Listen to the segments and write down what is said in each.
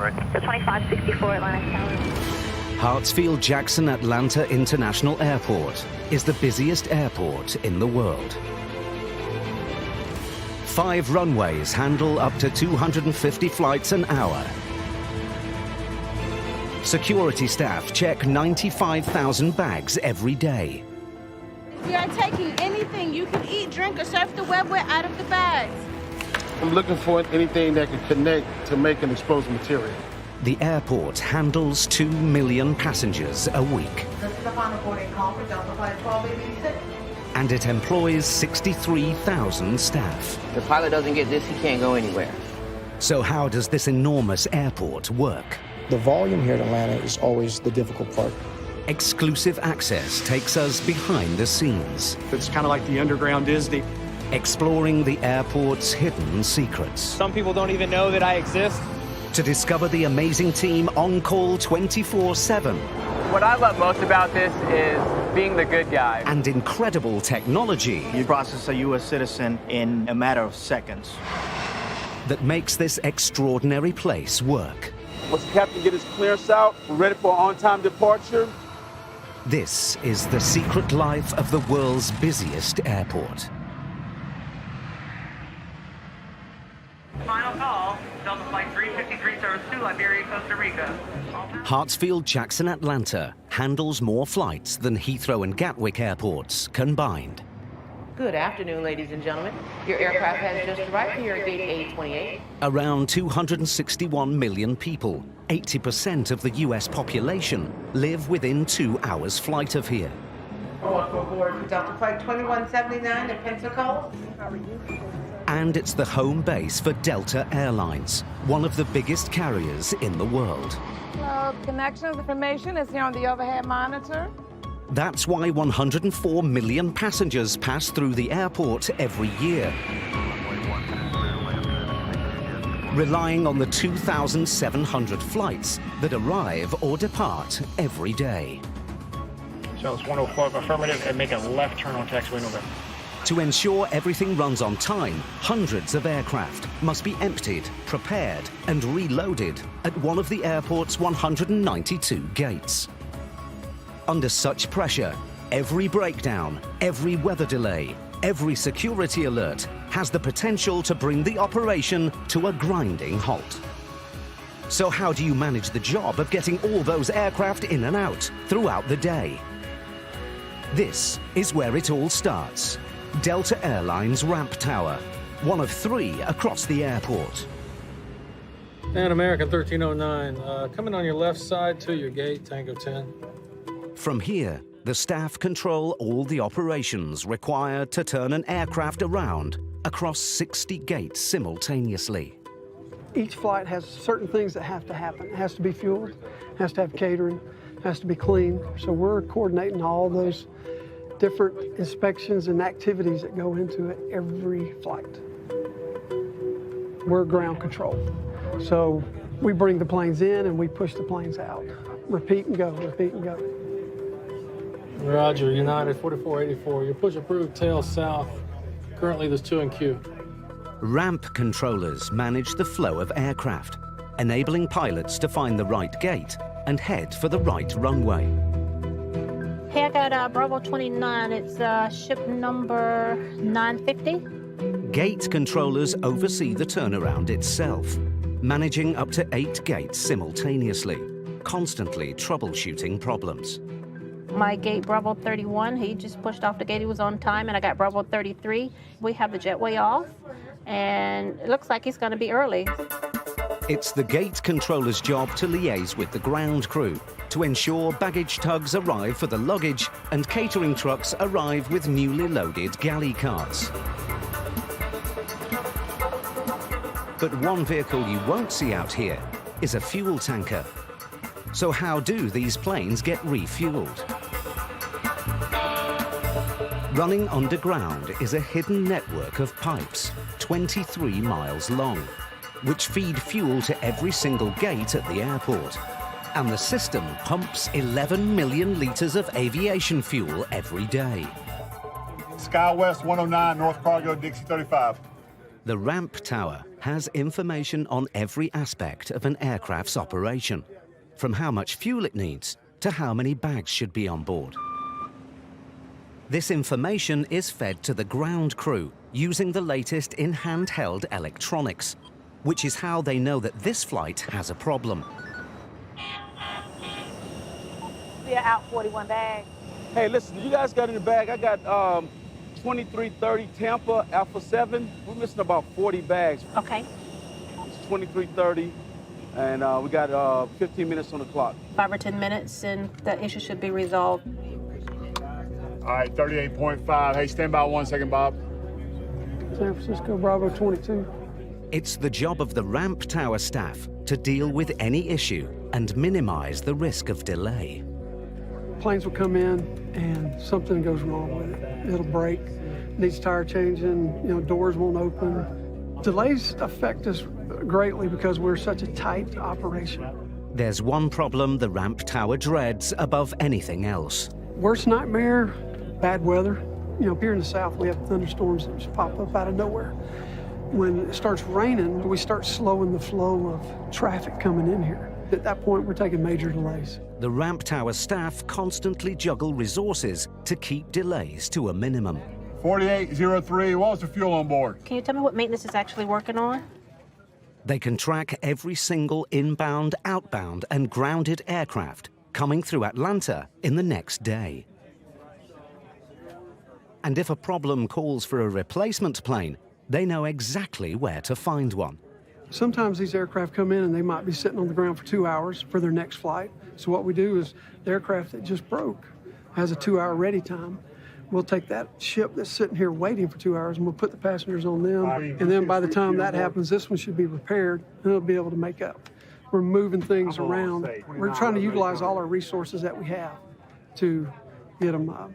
November. So 2564 Atlantic Tower. Hartsfield Jackson Atlanta International Airport is the busiest airport in the world. 5 runways handle up to 250 flights an hour. Security staff check 95,000 bags every day. We are taking anything you can eat, drink, or surf the web with out of the bags. I'm looking for anything that can connect to make an explosive material. The airport handles 2 million passengers a week. This is the final boarding call for Delta Flight 1286. And it employs 63,000 staff. If the pilot doesn't get this, he can't go anywhere. So how does this enormous airport work? The volume here at Atlanta is always the difficult part. Exclusive access takes us behind the scenes. It's kind of like the underground Disney. Exploring the airport's hidden secrets. Some people don't even know that I exist. To discover the amazing team on call 24/7. What I love most about this is being the good guy. And incredible technology. You process a U.S. citizen in a matter of seconds. That makes this extraordinary place work. Once the captain gets his clearance out, we're ready for on-time departure. This is the secret life of the world's busiest airport. Final call, Delta Flight 353 service to Liberia, Costa Rica. Hartsfield Jackson Atlanta handles more flights than Heathrow and Gatwick airports combined. Good afternoon, ladies and gentlemen. Your aircraft has just arrived here at gate A28. Around 261 million people, 80% of the US population, live within 2 hours flight of here. Welcome aboard Delta Flight 2179 in Pensacola. How are you? And it's the home base for Delta Airlines, one of the biggest carriers in the world. Hello, connections information is here on the overhead monitor. That's why 104 million passengers pass through the airport every year, relying on the 2,700 flights that arrive or depart every day. So it's 104 affirmative and make a left turn on taxiway November. To ensure everything runs on time, hundreds of aircraft must be emptied, prepared, and reloaded at one of the airport's 192 gates. Under such pressure, every breakdown, every weather delay, every security alert has the potential to bring the operation to a grinding halt. So how do you manage the job of getting all those aircraft in and out throughout the day? This is where it all starts. Delta Airlines Ramp Tower, one of 3 across the airport. And American 1309, coming on your left side to your gate, Tango 10. From here, the staff control all the operations required to turn an aircraft around across 60 gates simultaneously. Each flight has certain things that have to happen. It has to be fueled, has to have catering, has to be clean. So we're coordinating all those different inspections and activities that go into it every flight. We're ground control. So we bring the planes in and we push the planes out. Repeat and go, repeat and go. Roger, United 4484. Your push approved tail south. Currently there's 2 in queue. Ramp controllers manage the flow of aircraft, enabling pilots to find the right gate and head for the right runway. Hey, I got Bravo 29. It's ship number 950. Gate controllers oversee the turnaround itself, managing up to 8 gates simultaneously, constantly troubleshooting problems. My gate Bravo 31, he just pushed off the gate. He was on time, and I got Bravo 33. We have the jetway off, and it looks like he's going to be early. It's the gate controller's job to liaise with the ground crew to ensure baggage tugs arrive for the luggage and catering trucks arrive with newly loaded galley carts. But one vehicle you won't see out here is a fuel tanker. So how do these planes get refueled? Running underground is a hidden network of pipes, 23 miles long, which feed fuel to every single gate at the airport. And the system pumps 11 million litres of aviation fuel every day. SkyWest 109, North Cargo, Dixie 35. The ramp tower has information on every aspect of an aircraft's operation, from how much fuel it needs to how many bags should be on board. This information is fed to the ground crew using the latest in handheld electronics, which is how they know that this flight has a problem. We are out 41 bags. Hey, listen, you guys got in the bag. I got 2330 Tampa Alpha 7. We're missing about 40 bags. Okay. It's 2330, and we got 15 minutes on the clock. 5 or 10 minutes, and the issue should be resolved. All right, 38.5. Hey, stand by 1 second, Bob. San Francisco, Bravo 22. It's the job of the ramp tower staff to deal with any issue and minimize the risk of delay. Planes will come in and something goes wrong with it. It'll break, needs tire changing, doors won't open. Delays affect us greatly because we're such a tight operation. There's one problem the ramp tower dreads above anything else. Worst nightmare, bad weather. Up here in the south, we have thunderstorms that just pop up out of nowhere. When it starts raining, we start slowing the flow of traffic coming in here. At that point, we're taking major delays. The ramp tower staff constantly juggle resources to keep delays to a minimum. 4803, what was the fuel on board? Can you tell me what maintenance is actually working on? They can track every single inbound, outbound, and grounded aircraft coming through Atlanta in the next day. And if a problem calls for a replacement plane, they know exactly where to find one. Sometimes these aircraft come in and they might be sitting on the ground for 2 hours for their next flight. So what we do is the aircraft that just broke has a 2-hour ready time. We'll take that ship that's sitting here waiting for 2 hours and we'll put the passengers on them. And then by the time that happens, this one should be repaired and it'll be able to make up. We're moving things around. We're trying to utilize all our resources that we have to get them up.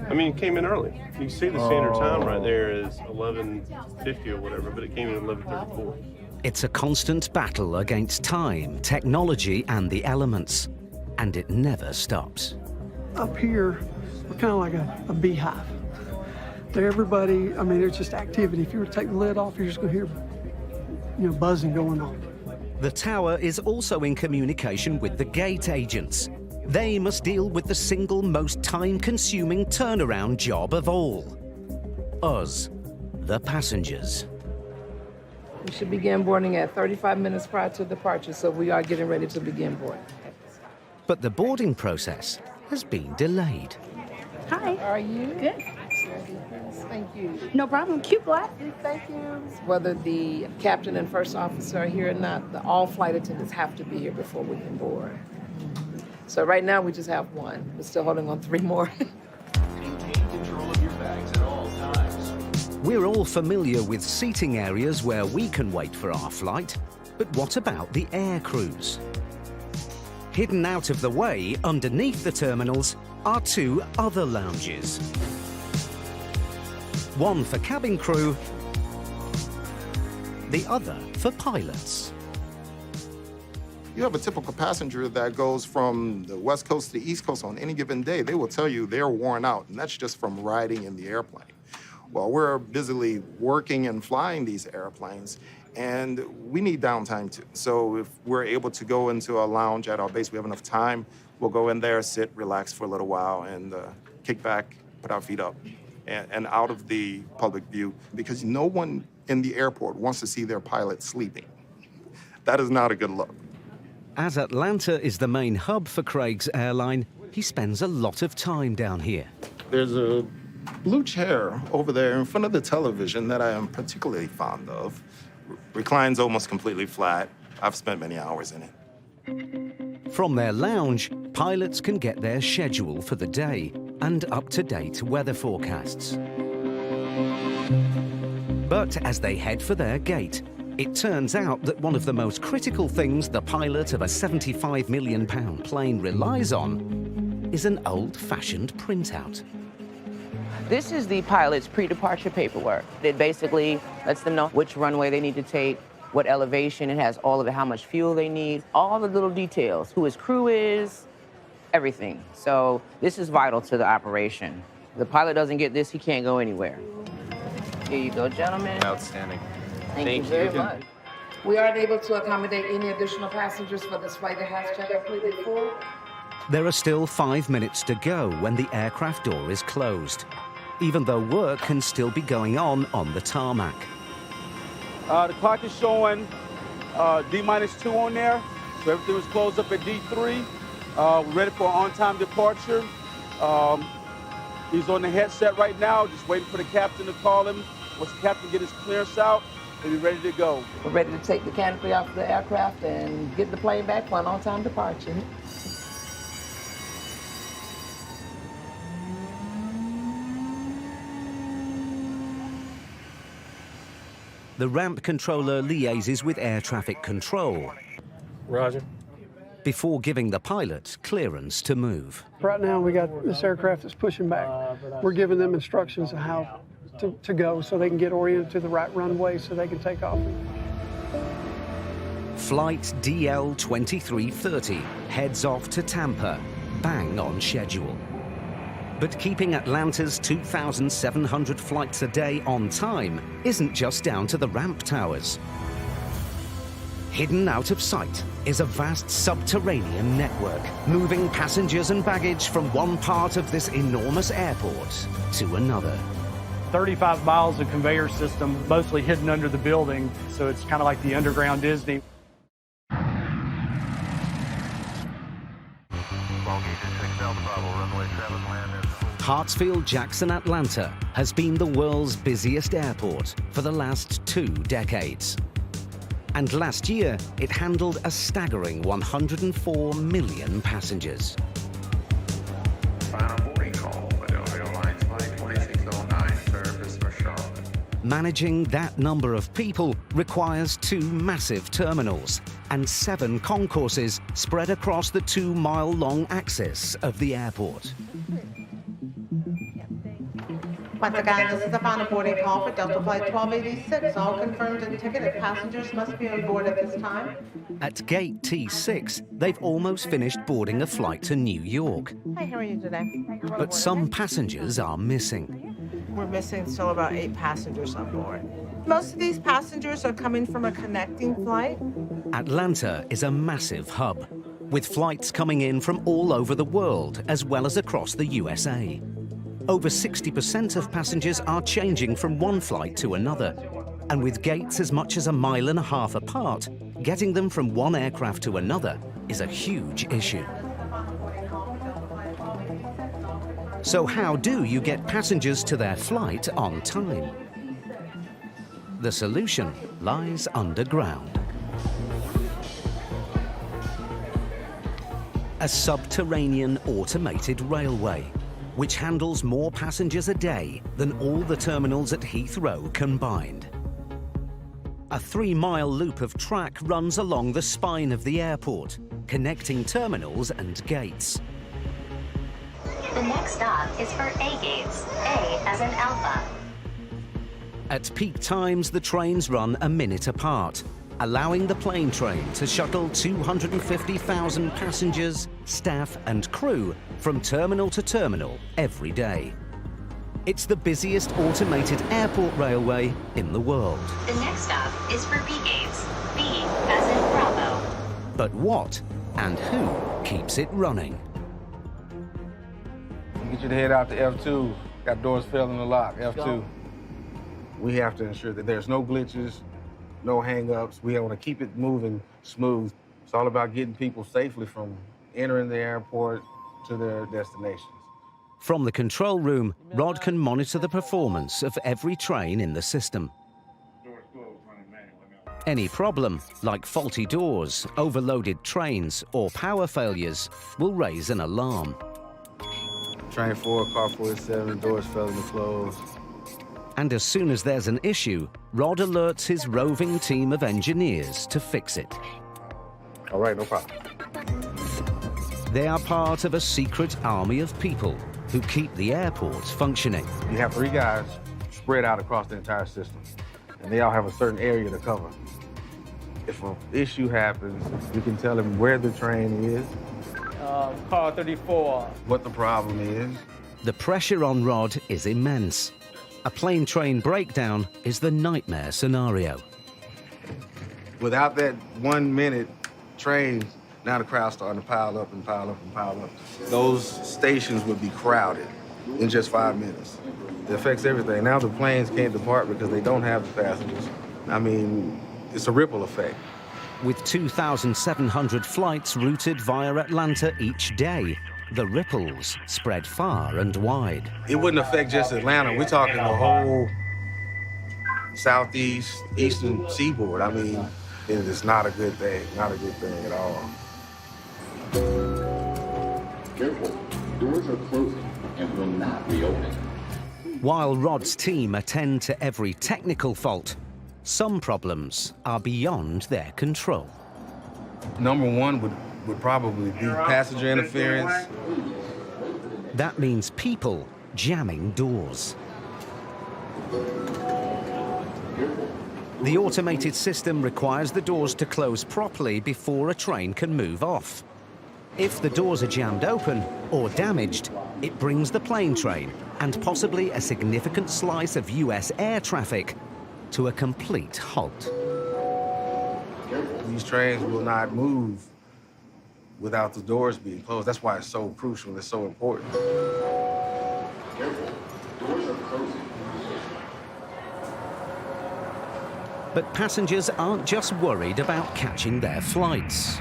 I mean, it came in early. You see the standard time right there is 11:50 or whatever, but it came in at 11:34. It's a constant battle against time, technology, and the elements. And it never stops. Up here, we're kind of like a beehive. Everybody, there's just activity. If you were to take the lid off, you're just going to hear, buzzing going on. The tower is also in communication with the gate agents. They must deal with the single most time-consuming turnaround job of all. Us, the passengers. We should begin boarding at 35 minutes prior to departure, so we are getting ready to begin boarding. But the boarding process has been delayed. Hi. How are you? Good. Thank you. No problem. Cute glasses. Thank you. Whether the captain and first officer are here or not, all flight attendants have to be here before we can board. So right now we just have one. We're still holding on 3 more. Maintain control of your bags at all times. We're all familiar with seating areas where we can wait for our flight, but what about the air crews? Hidden out of the way underneath the terminals are 2 other lounges. One for cabin crew, the other for pilots. You have a typical passenger that goes from the West Coast to the East Coast on any given day. They will tell you they're worn out, and that's just from riding in the airplane. Well, we're busily working and flying these airplanes, and we need downtime too. So if we're able to go into a lounge at our base, we have enough time, we'll go in there, sit, relax for a little while, and kick back, put our feet up, and out of the public view, because no one in the airport wants to see their pilot sleeping. That is not a good look. As Atlanta is the main hub for Craig's airline, he spends a lot of time down here. There's a blue chair over there in front of the television that I am particularly fond of. Reclines almost completely flat. I've spent many hours in it. From their lounge, pilots can get their schedule for the day and up-to-date weather forecasts. But as they head for their gate, it turns out that one of the most critical things the pilot of a £75 million plane relies on is an old-fashioned printout. This is the pilot's pre-departure paperwork. It basically lets them know which runway they need to take, what elevation. It has all of it, how much fuel they need, all the little details, who his crew is, everything. So this is vital to the operation. If the pilot doesn't get this, he can't go anywhere. Here you go, gentlemen. Outstanding. Thank you very much. We aren't able to accommodate any additional passengers for this flight that has checked completely full. There are still 5 minutes to go when the aircraft door is closed, even though work can still be going on the tarmac. The clock is showing D-2 on there, so everything was closed up at D3. We're ready for an on-time departure. He's on the headset right now, just waiting for the captain to call him. Once the captain gets his clearance out, he'll be ready to go. We're ready to take the canopy off the aircraft and get the plane back for an on-time departure. The ramp controller liaises with air traffic control. Roger. Before giving the pilot clearance to move. Right now, we got this aircraft that's pushing back. We're giving them instructions on how to go so they can get oriented to the right runway so they can take off. Flight DL-2330 heads off to Tampa, bang on schedule. But keeping Atlanta's 2,700 flights a day on time isn't just down to the ramp towers. Hidden out of sight is a vast subterranean network, moving passengers and baggage from one part of this enormous airport to another. 35 miles of conveyor system, mostly hidden under the building, so it's kind of like the underground Disney. Hartsfield, Jackson, Atlanta has been the world's busiest airport for the last 2 decades. And last year, it handled a staggering 104 million passengers. Final boarding call, Philadelphia Airlines Flight 2609, service for Charlotte. Managing that number of people requires 2 massive terminals and 7 concourses spread across the 2-mile-long axis of the airport. Once again, this is the final boarding call for Delta Flight 1286. All confirmed and ticketed passengers must be on board at this time. At gate T6, they've almost finished boarding a flight to New York. Hi, how are you today? But some passengers are missing. We're missing still about 8 passengers on board. Most of these passengers are coming from a connecting flight. Atlanta is a massive hub, with flights coming in from all over the world, as well as across the USA. Over 60% of passengers are changing from one flight to another. And with gates as much as 1.5 miles apart, getting them from one aircraft to another is a huge issue. So how do you get passengers to their flight on time? The solution lies underground. A subterranean automated railway, which handles more passengers a day than all the terminals at Heathrow combined. A 3-mile loop of track runs along the spine of the airport, connecting terminals and gates. The next stop is for A gates, A as in Alpha. At peak times, the trains run a minute apart, allowing the plane train to shuttle 250,000 passengers, staff and crew from terminal to terminal every day. It's the busiest automated airport railway in the world. The next stop is for B gates, B as in Bravo. But what and who keeps it running? Get your head out to F2. Got doors failing to lock, F2. We have to ensure that there's no glitches, no hang-ups. We want to keep it moving smooth. It's all about getting people safely from entering the airport to their destinations. From the control room, Rod can monitor the performance of every train in the system. Any problem, like faulty doors, overloaded trains, or power failures, will raise an alarm. Train 4, car 47, doors failing to close. And as soon as there's an issue, Rod alerts his roving team of engineers to fix it. All right, no problem. They are part of a secret army of people who keep the airport functioning. You have 3 guys spread out across the entire system, and they all have a certain area to cover. If an issue happens, you can tell them where the train is, Car 34. what the problem is. The pressure on Rod is immense. A plane train breakdown is the nightmare scenario. Without that 1 minute train, now the crowd's starting to pile up and pile up and pile up. Those stations would be crowded in just 5 minutes. It affects everything. Now the planes can't depart because they don't have the passengers. I mean, it's a ripple effect. With 2,700 flights routed via Atlanta each day, the ripples spread far and wide. It wouldn't affect just Atlanta. We're talking the whole southeast, eastern seaboard. I mean, it is not a good thing, not a good thing at all. Careful, doors are closing and will not reopen. While Rod's team attend to every technical fault, some problems are beyond their control. Number one would probably be passenger interference. That means people jamming doors. The automated system requires the doors to close properly before a train can move off. If the doors are jammed open or damaged, it brings the plane train and possibly a significant slice of US air traffic to a complete halt. These trains will not move without the doors being closed. That's why it's so crucial, it's so important. Careful, doors are closing. But passengers aren't just worried about catching their flights.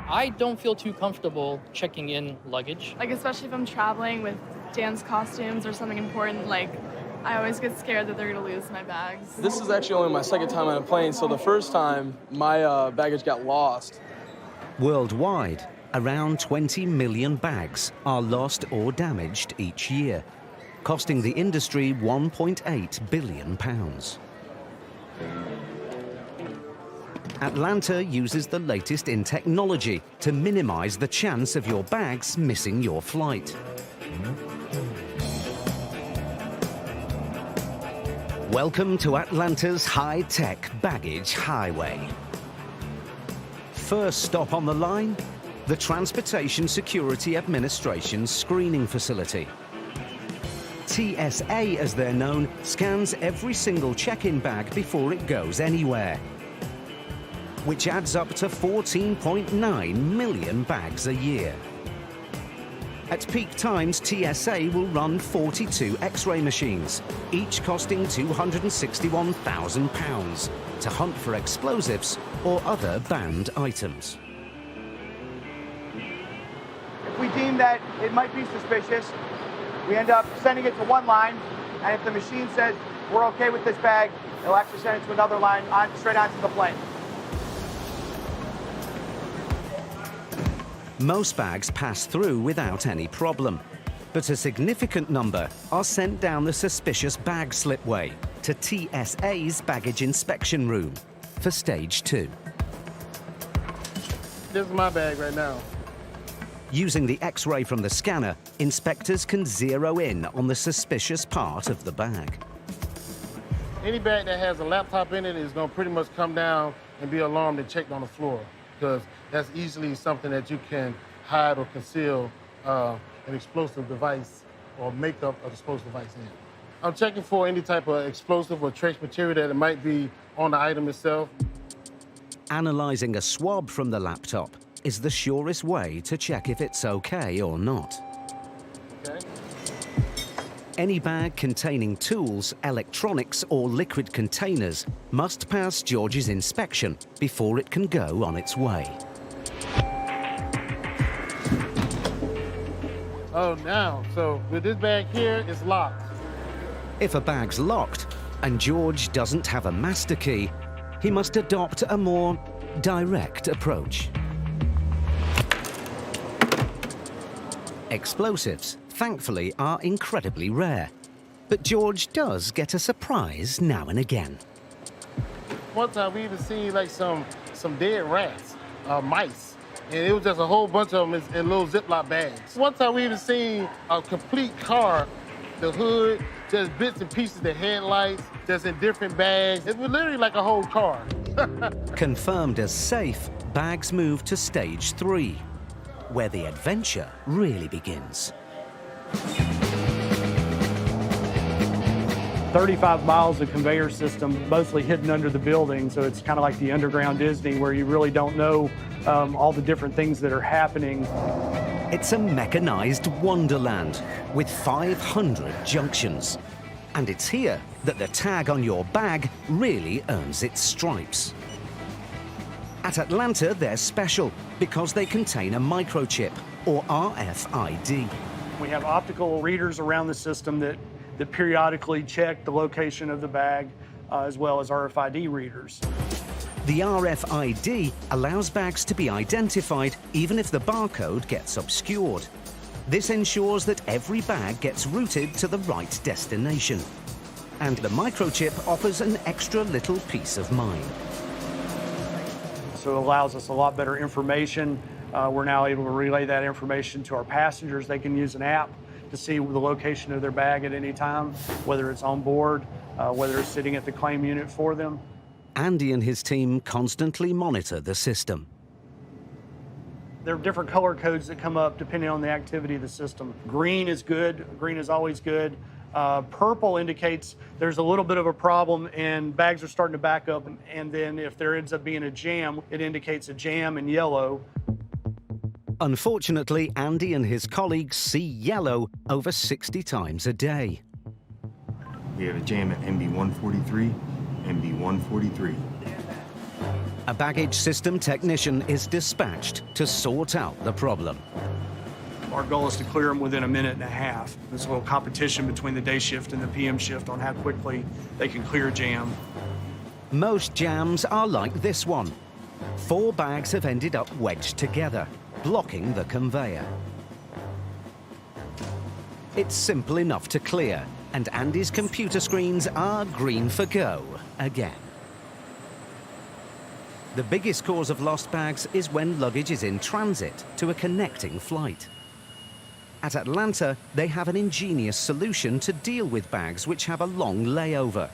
I don't feel too comfortable checking in luggage. Like, especially if I'm traveling with dance costumes or something important, like, I always get scared that they're gonna lose my bags. This is actually only my second time on a plane, so the first time, my baggage got lost. Worldwide, around 20 million bags are lost or damaged each year, costing the industry £1.8 billion. Atlanta uses the latest in technology to minimize the chance of your bags missing your flight. Welcome to Atlanta's high-tech baggage highway. First stop on the line, the Transportation Security Administration's screening facility. TSA, as they're known, scans every single check-in bag before it goes anywhere, which adds up to 14.9 million bags a year. At peak times, TSA will run 42 X-ray machines, each costing £261,000, to hunt for explosives or other banned items. If we deem that it might be suspicious, we end up sending it to one line, and if the machine says we're okay with this bag, it'll actually send it to another line straight onto the plane. Most bags pass through without any problem, but a significant number are sent down the suspicious bag slipway to TSA's baggage inspection room for stage 2. This is my bag right now. Using the X-ray from the scanner, inspectors can zero in on the suspicious part of the bag. Any bag that has a laptop in it is going to pretty much come down and be alarmed and checked on the floor, because that's easily something that you can hide or conceal an explosive device or make up an explosive device in. I'm checking for any type of explosive or trace material that it might be on the item itself. Analyzing a swab from the laptop is the surest way to check if it's okay or not. Okay. Any bag containing tools, electronics, or liquid containers must pass George's inspection before it can go on its way. Oh, now, so with this bag here, it's locked. If a bag's locked and George doesn't have a master key, he must adopt a more direct approach. Explosives, thankfully, are incredibly rare, but George does get a surprise now and again. One time we even seen like some dead rats, mice, and it was just a whole bunch of them in little Ziploc bags. One time we even seen a complete car, the hood, just bits and pieces, the headlights, just in different bags. It was literally like a whole car. Confirmed as safe, bags move to stage 3, where the adventure really begins. 35 miles of conveyor system, mostly hidden under the building, so it's kind of like the underground Disney where you really don't know all the different things that are happening. It's a mechanized wonderland with 500 junctions. And it's here that the tag on your bag really earns its stripes. At Atlanta, they're special because they contain a microchip, or RFID. We have optical readers around the system that periodically check the location of the bag, as well as RFID readers. The RFID allows bags to be identified even if the barcode gets obscured. This ensures that every bag gets routed to the right destination. And the microchip offers an extra little peace of mind. So it allows us a lot better information. We're now able to relay that information to our passengers. They can use an app to see the location of their bag at any time, whether it's on board, whether it's sitting at the claim unit for them. Andy and his team constantly monitor the system. There are different color codes that come up depending on the activity of the system. Green is good. Green is always good. Purple indicates there's a little bit of a problem and bags are starting to back up. And then if there ends up being a jam, it indicates a jam in yellow. Unfortunately, Andy and his colleagues see yellow over 60 times a day. We have a jam at MB 143, MB 143. A baggage system technician is dispatched to sort out the problem. Our goal is to clear them within a minute and a half. There's a little competition between the day shift and the PM shift on how quickly they can clear a jam. Most jams are like this one. 4 bags have ended up wedged together, blocking the conveyor. It's simple enough to clear, and Andy's computer screens are green for go again. The biggest cause of lost bags is when luggage is in transit to a connecting flight. At Atlanta, they have an ingenious solution to deal with bags which have a long layover.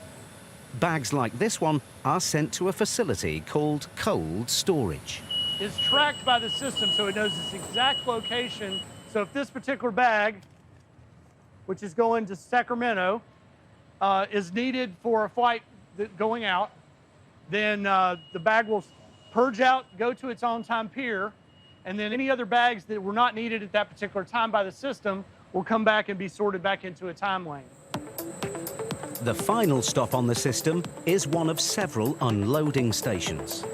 Bags like this one are sent to a facility called cold storage. It's tracked by the system, so it knows its exact location. So if this particular bag, which is going to Sacramento, is needed for a flight going out, then the bag will purge out, go to its on-time pier, and then any other bags that were not needed at that particular time by the system will come back and be sorted back into a time lane. The final stop on the system is one of several unloading stations.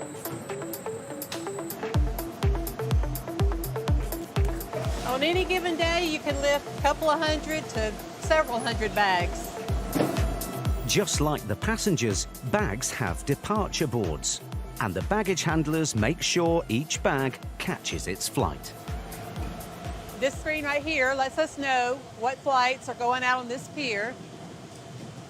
On any given day, you can lift a couple of hundred to several hundred bags. Just like the passengers, bags have departure boards, and the baggage handlers make sure each bag catches its flight. This screen right here lets us know what flights are going out on this pier.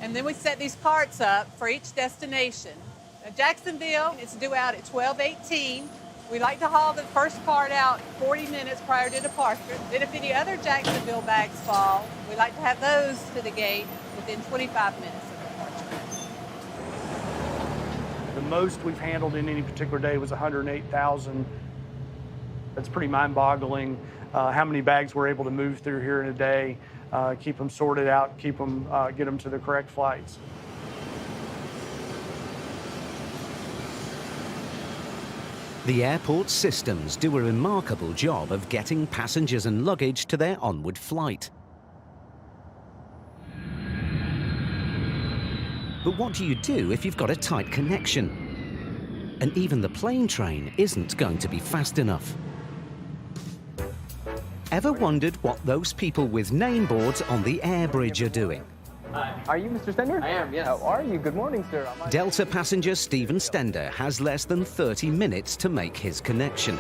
And then we set these carts up for each destination. Now, Jacksonville is due out at 12:18. We like to haul the first cart out 40 minutes prior to departure. Then if any other Jacksonville bags fall, we like to have those to the gate within 25 minutes of departure. The most we've handled in any particular day was 108,000. That's pretty mind-boggling how many bags we're able to move through here in a day, keep them sorted out, get them to the correct flights. The airport systems do a remarkable job of getting passengers and luggage to their onward flight. But what do you do if you've got a tight connection? And even the plane train isn't going to be fast enough. Ever wondered what those people with name boards on the air bridge are doing? Are you Mr. Stender? I am, yes. How are you? Good morning, sir. Delta passenger Stephen Stender has less than 30 minutes to make his connection.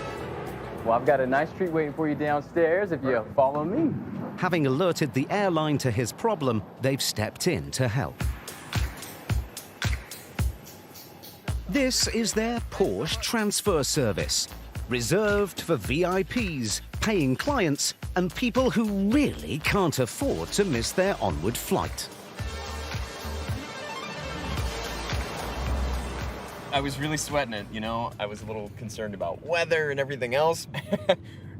Well, I've got a nice treat waiting for you downstairs if you follow me. Having alerted the airline to his problem, they've stepped in to help. This is their Porsche transfer service, reserved for VIPs, paying clients, and people who really can't afford to miss their onward flight. I was really sweating it, you know. I was a little concerned about weather and everything else.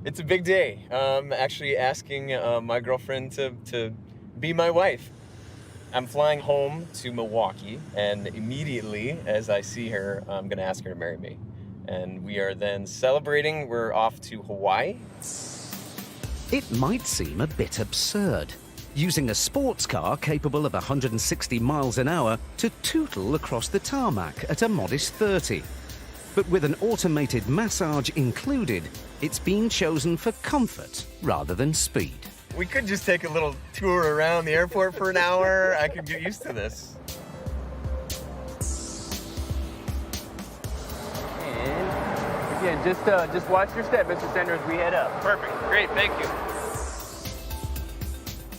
It's a big day. Actually asking my girlfriend to be my wife. I'm flying home to Milwaukee, and immediately as I see her, I'm gonna ask her to marry me. And we are then celebrating. We're off to Hawaii. It might seem a bit absurd, using a sports car capable of 160 miles an hour to tootle across the tarmac at a modest 30. But with an automated massage included, it's been chosen for comfort rather than speed. We could just take a little tour around the airport for an hour. I could get used to this. And again, just watch your step, Mr. Sender, as we head up. Perfect. Great. Thank you.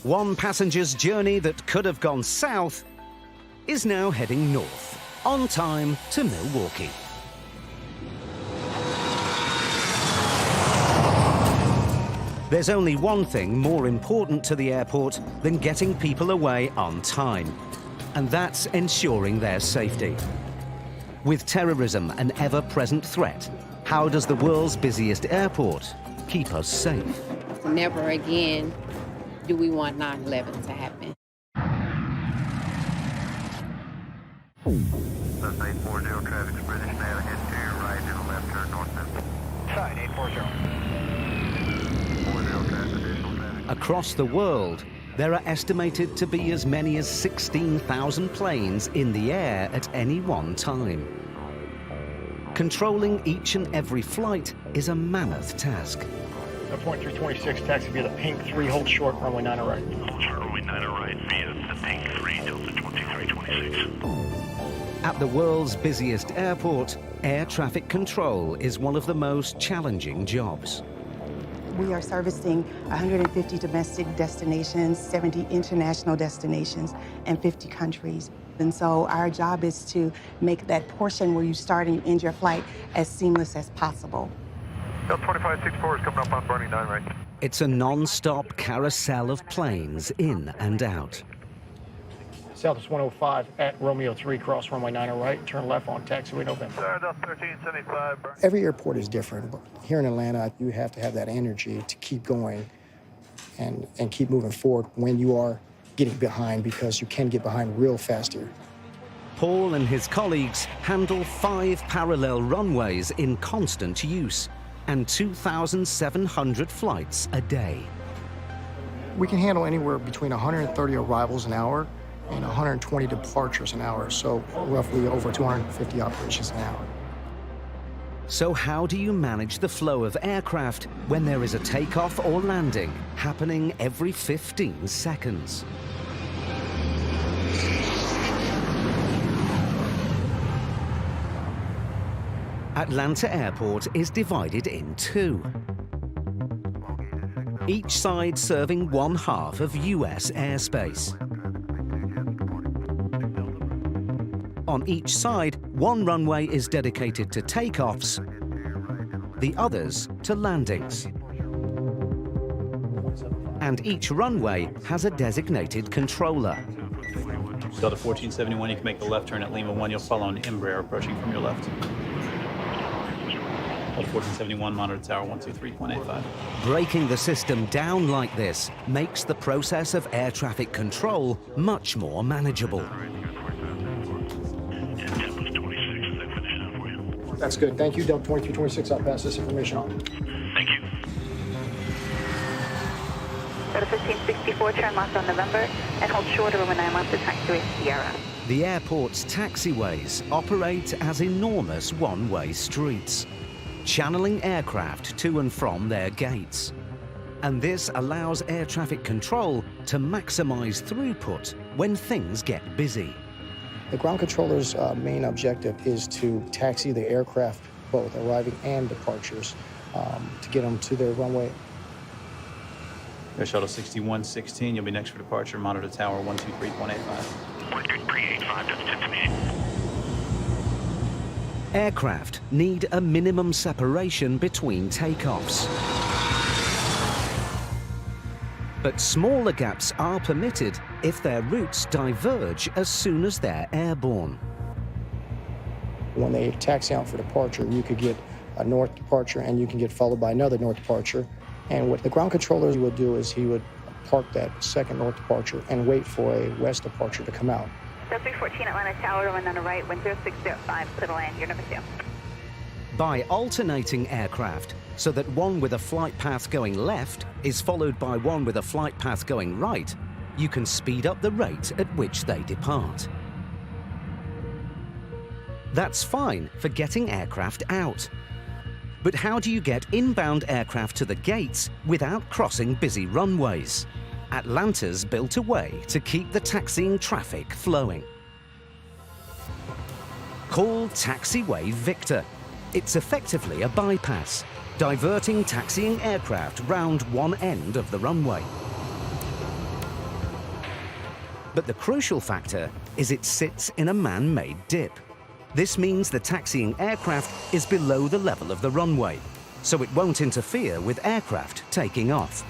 One passenger's journey that could have gone south is now heading north, on time to Milwaukee. There's only one thing more important to the airport than getting people away on time, and that's ensuring their safety. With terrorism an ever-present threat, how does the world's busiest airport keep us safe? Never again do we want 9/11 to happen. That's 840, traffic's British now, head to your right and a left turn north. Side 840. Across the world, there are estimated to be as many as 16,000 planes in the air at any one time. Controlling each and every flight is a mammoth task. Point 326, taxi via the pink 3, hold short, runway 9 right. Hold short, runway 9 right via the pink 3, Delta 2326. At the world's busiest airport, air traffic control is one of the most challenging jobs. We are servicing 150 domestic destinations, 70 international destinations, and 50 countries. And so our job is to make that portion where you start and you end your flight as seamless as possible. Delta 2564 is coming up on Bernie 9 right. It's a non-stop carousel of planes in and out. Southwest 105 at Romeo 3, cross runway 9 right, turn left on taxiway November. Sir, Delta 1375. Every airport is different, but here in Atlanta, you have to have that energy to keep going and keep moving forward when you are getting behind, because you can get behind real faster. Paul and his colleagues handle 5 parallel runways in constant use and 2,700 flights a day. We can handle anywhere between 130 arrivals an hour and 120 departures an hour, so roughly over 250 operations an hour. So how do you manage the flow of aircraft when there is a takeoff or landing happening every 15 seconds? Atlanta Airport is divided in 2. Each side serving one half of US airspace. On each side, one runway is dedicated to takeoffs, the others to landings. And each runway has a designated controller. Delta 1471, you can make the left turn at Lima 1. You'll follow an Embraer approaching from your left. Delta 1471, monitor tower 123.85. Breaking the system down like this makes the process of air traffic control much more manageable. That's good. Thank you, Delta 2326. I'll pass this information on. Thank you. Delta 1564, turn left on November and hold short over 9 left to taxiway Sierra. The airport's taxiways operate as enormous one-way streets, channeling aircraft to and from their gates. And this allows air traffic control to maximize throughput when things get busy. The ground controller's main objective is to taxi the aircraft, both arriving and departures, to get them to their runway. Air Shuttle 6116, you'll be next for departure, monitor tower 123.85. 123.85, that's 10 to me. Aircraft need a minimum separation between takeoffs. But smaller gaps are permitted if their routes diverge as soon as they're airborne. When they taxi out for departure, you could get a north departure and you can get followed by another north departure. And what the ground controller would do is he would park that second north departure and wait for a west departure to come out. 314 Atlanta Tower, and on the right, 10605, clear to land, you're number 2. By alternating aircraft so that one with a flight path going left is followed by one with a flight path going right, you can speed up the rate at which they depart. That's fine for getting aircraft out. But how do you get inbound aircraft to the gates without crossing busy runways? Atlanta's built a way to keep the taxiing traffic flowing. Called Taxiway Victor. It's effectively a bypass, diverting taxiing aircraft round one end of the runway. But the crucial factor is it sits in a man-made dip. This means the taxiing aircraft is below the level of the runway, so it won't interfere with aircraft taking off.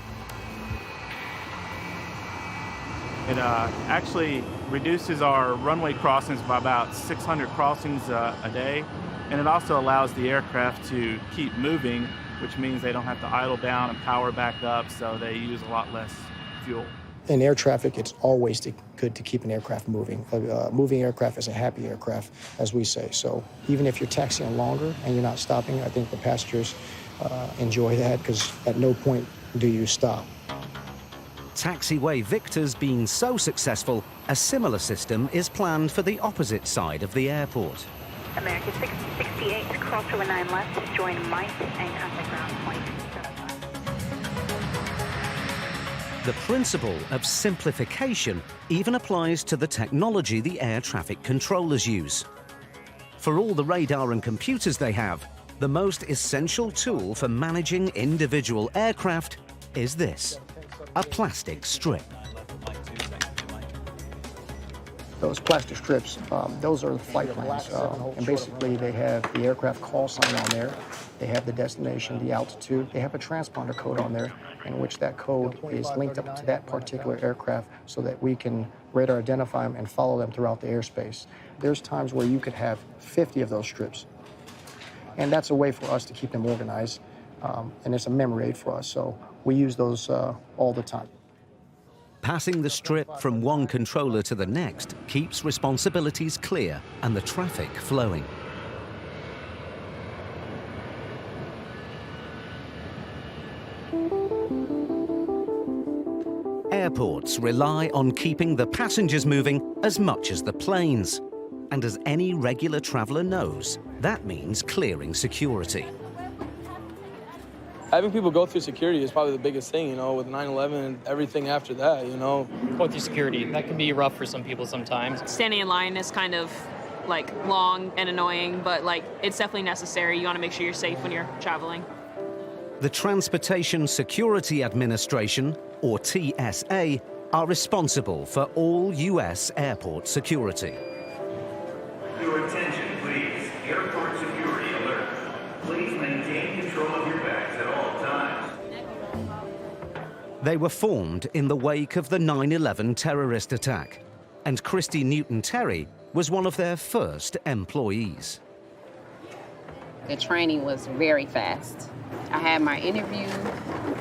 It actually reduces our runway crossings by about 600 crossings a day, and it also allows the aircraft to keep moving, which means they don't have to idle down and power back up, so they use a lot less fuel. In air traffic, it's always good to keep an aircraft moving. A moving aircraft is a happy aircraft, as we say. So even if you're taxiing longer and you're not stopping, I think the passengers enjoy that because at no point do you stop. Taxiway Victor's been so successful, a similar system is planned for the opposite side of the airport. American 668, cross runway 9 left, join Mike and contact ground 20. The principle of simplification even applies to the technology the air traffic controllers use. For all the radar and computers they have, the most essential tool for managing individual aircraft is this, a plastic strip. Those plastic strips, those are the flight plans. And basically they have the aircraft call sign on there. They have the destination, the altitude. They have a transponder code on there in which that code is linked up to that particular aircraft so that we can radar identify them and follow them throughout the airspace. There's times where you could have 50 of those strips. And that's a way for us to keep them organized. And it's a memory aid for us. So we use those all the time. Passing the strip from one controller to the next keeps responsibilities clear and the traffic flowing. Airports rely on keeping the passengers moving as much as the planes. And as any regular traveller knows, that means clearing security. Having people go through security is probably the biggest thing, you know, with 9/11 and everything after that, you know. Going through security, that can be rough for some people sometimes. Standing in line is kind of like long and annoying, but like it's definitely necessary. You want to make sure you're safe when you're traveling. The Transportation Security Administration, or TSA, are responsible for all U.S. airport security. Your attention, please. Airport security alert. Please maintain control of your bags at all times. They were formed in the wake of the 9/11 terrorist attack, and Christy Newton-Terry was one of their first employees. The training was very fast. I had my interview,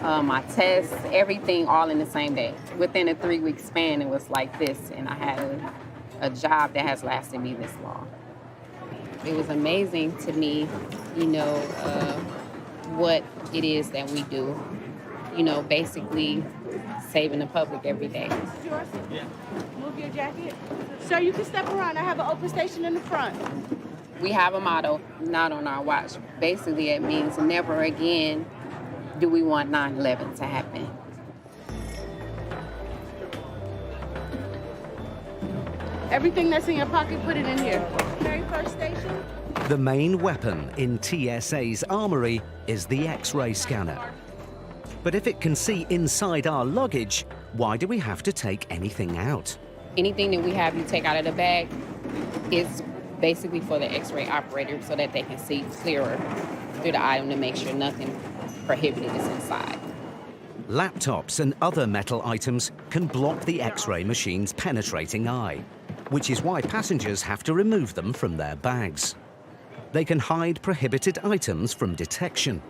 my tests, everything all in the same day. Within a 3-week span, it was like this, and I had a job that has lasted me this long. It was amazing to me, you know, what it is that we do. You know, basically saving the public every day. Yeah. Move your jacket. Sir, you can step around. I have an open station in the front. We have a motto, not on our watch. Basically, it means never again do we want 9/11 to happen. Everything that's in your pocket, put it in here. Very first station. The main weapon in TSA's armory is the X-ray scanner. But if it can see inside our luggage, why do we have to take anything out? Anything that we have you take out of the bag is basically for the X-ray operator so that they can see clearer through the item to make sure nothing prohibited is inside. Laptops and other metal items can block the X-ray machine's penetrating eye, which is why passengers have to remove them from their bags. They can hide prohibited items from detection.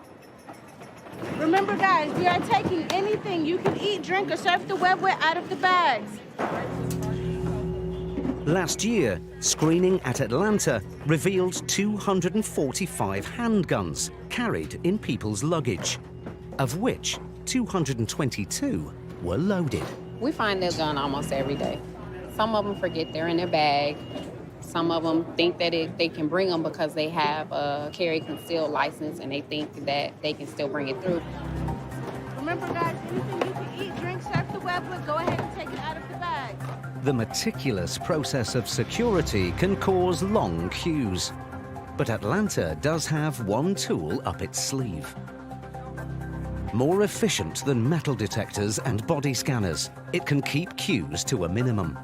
Remember, guys, we are taking anything you can eat, drink, or surf the web with out of the bags. Last year, screening at Atlanta revealed 245 handguns carried in people's luggage, of which 222 were loaded. We find their gun almost every day. Some of them forget they're in their bag. Some of them think that they can bring them because they have a carry concealed license and they think that they can still bring it through. Remember, guys, anything you can eat, drink, surf the web with, go ahead and take it out of the bag. The meticulous process of security can cause long queues. But Atlanta does have one tool up its sleeve. More efficient than metal detectors and body scanners, it can keep queues to a minimum.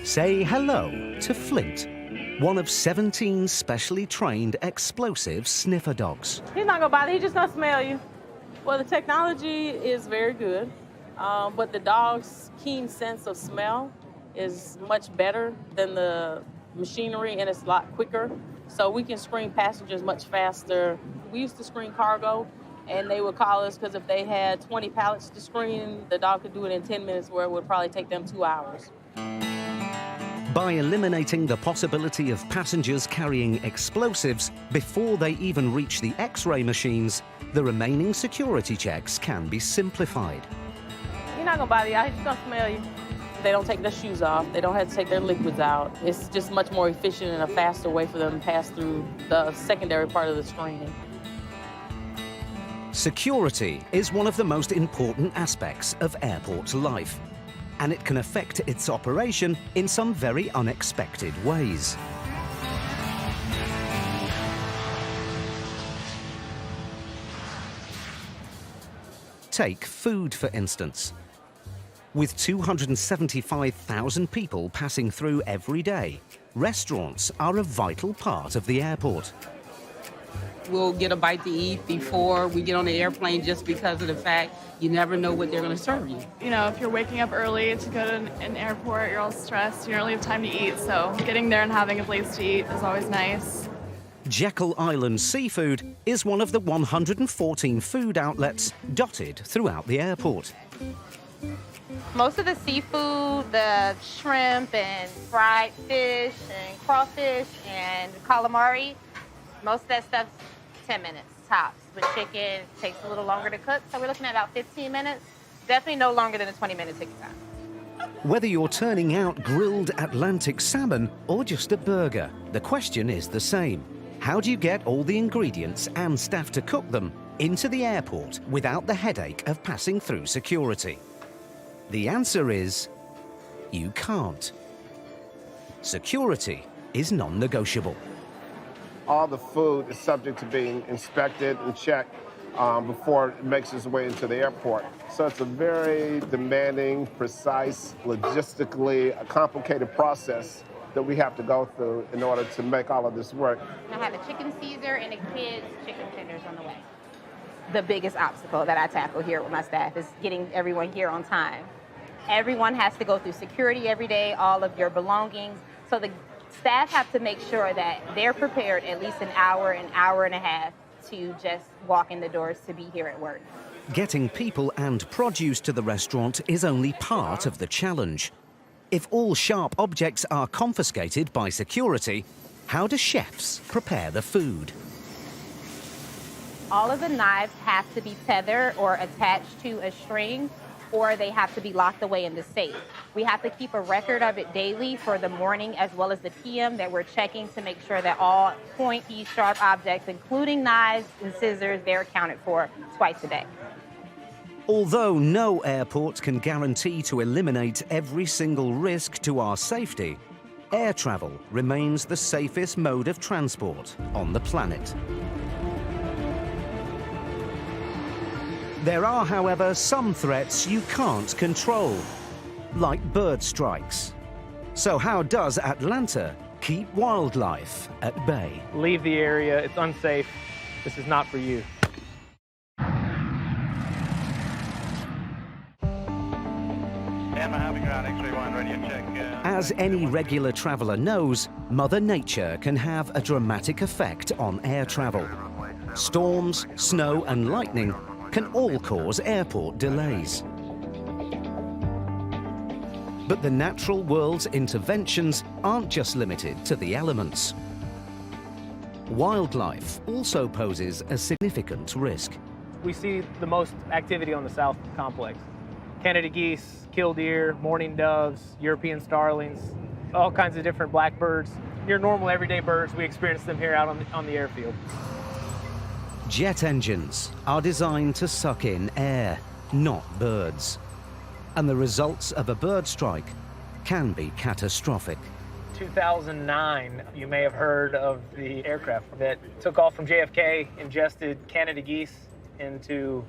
Say hello to Flint, one of 17 specially trained explosive sniffer dogs. He's not gonna bother, he's just gonna smell you. Well, the technology is very good, but the dog's keen sense of smell is much better than the machinery, and it's a lot quicker. So we can screen passengers much faster. We used to screen cargo, and they would call us because if they had 20 pallets to screen, the dog could do it in 10 minutes, where it would probably take them 2 hours. By eliminating the possibility of passengers carrying explosives before they even reach the X-ray machines, the remaining security checks can be simplified. He's not gonna bother you, he's just gonna smell you. They don't take their shoes off, they don't have to take their liquids out. It's just much more efficient and a faster way for them to pass through the secondary part of the screening. Security is one of the most important aspects of airport life, and it can affect its operation in some very unexpected ways. Take food, for instance. With 275,000 people passing through every day, restaurants are a vital part of the airport. We'll get a bite to eat before we get on the airplane just because of the fact you never know what they're going to serve you. You know, if you're waking up early to go to an airport, you're all stressed, you don't really have time to eat, so getting there and having a place to eat is always nice. Jekyll Island Seafood is one of the 114 food outlets dotted throughout the airport. Most of the seafood, the shrimp and fried fish and crawfish and calamari, most of that stuff's 10 minutes tops. With chicken, it takes a little longer to cook, so we're looking at about 15 minutes. Definitely no longer than a 20-minute ticket time. Whether you're turning out grilled Atlantic salmon or just a burger, the question is the same. How do you get all the ingredients and staff to cook them into the airport without the headache of passing through security? The answer is, you can't. Security is non-negotiable. All the food is subject to being inspected and checked before it makes its way into the airport. So it's a very demanding, precise, logistically a complicated process that we have to go through in order to make all of this work. I have a chicken Caesar and a kid's chicken tenders on the way. The biggest obstacle that I tackle here with my staff is getting everyone here on time. Everyone has to go through security every day, all of your belongings. So the staff have to make sure that they're prepared at least an hour and a half to just walk in the doors to be here at work. Getting people and produce to the restaurant is only part of the challenge. If all sharp objects are confiscated by security, how do chefs prepare the food? All of the knives have to be tethered or attached to a string, or they have to be locked away in the safe. We have to keep a record of it daily for the morning as well as the PM that we're checking to make sure that all pointy, sharp objects, including knives and scissors, they're accounted for twice a day. Although no airport can guarantee to eliminate every single risk to our safety, air travel remains the safest mode of transport on the planet. There are, however, some threats you can't control, like bird strikes. So how does Atlanta keep wildlife at bay? Leave the area, it's unsafe. This is not for you. As any regular traveller knows, Mother Nature can have a dramatic effect on air travel. Storms, snow and lightning can all cause airport delays. But the natural world's interventions aren't just limited to the elements. Wildlife also poses a significant risk. We see the most activity on the South Complex. Canada geese, killdeer, mourning doves, European starlings, all kinds of different blackbirds. Your normal everyday birds, we experience them here out on the airfield. Jet engines are designed to suck in air, not birds. And the results of a bird strike can be catastrophic. 2009, you may have heard of the aircraft that took off from JFK, ingested Canada geese into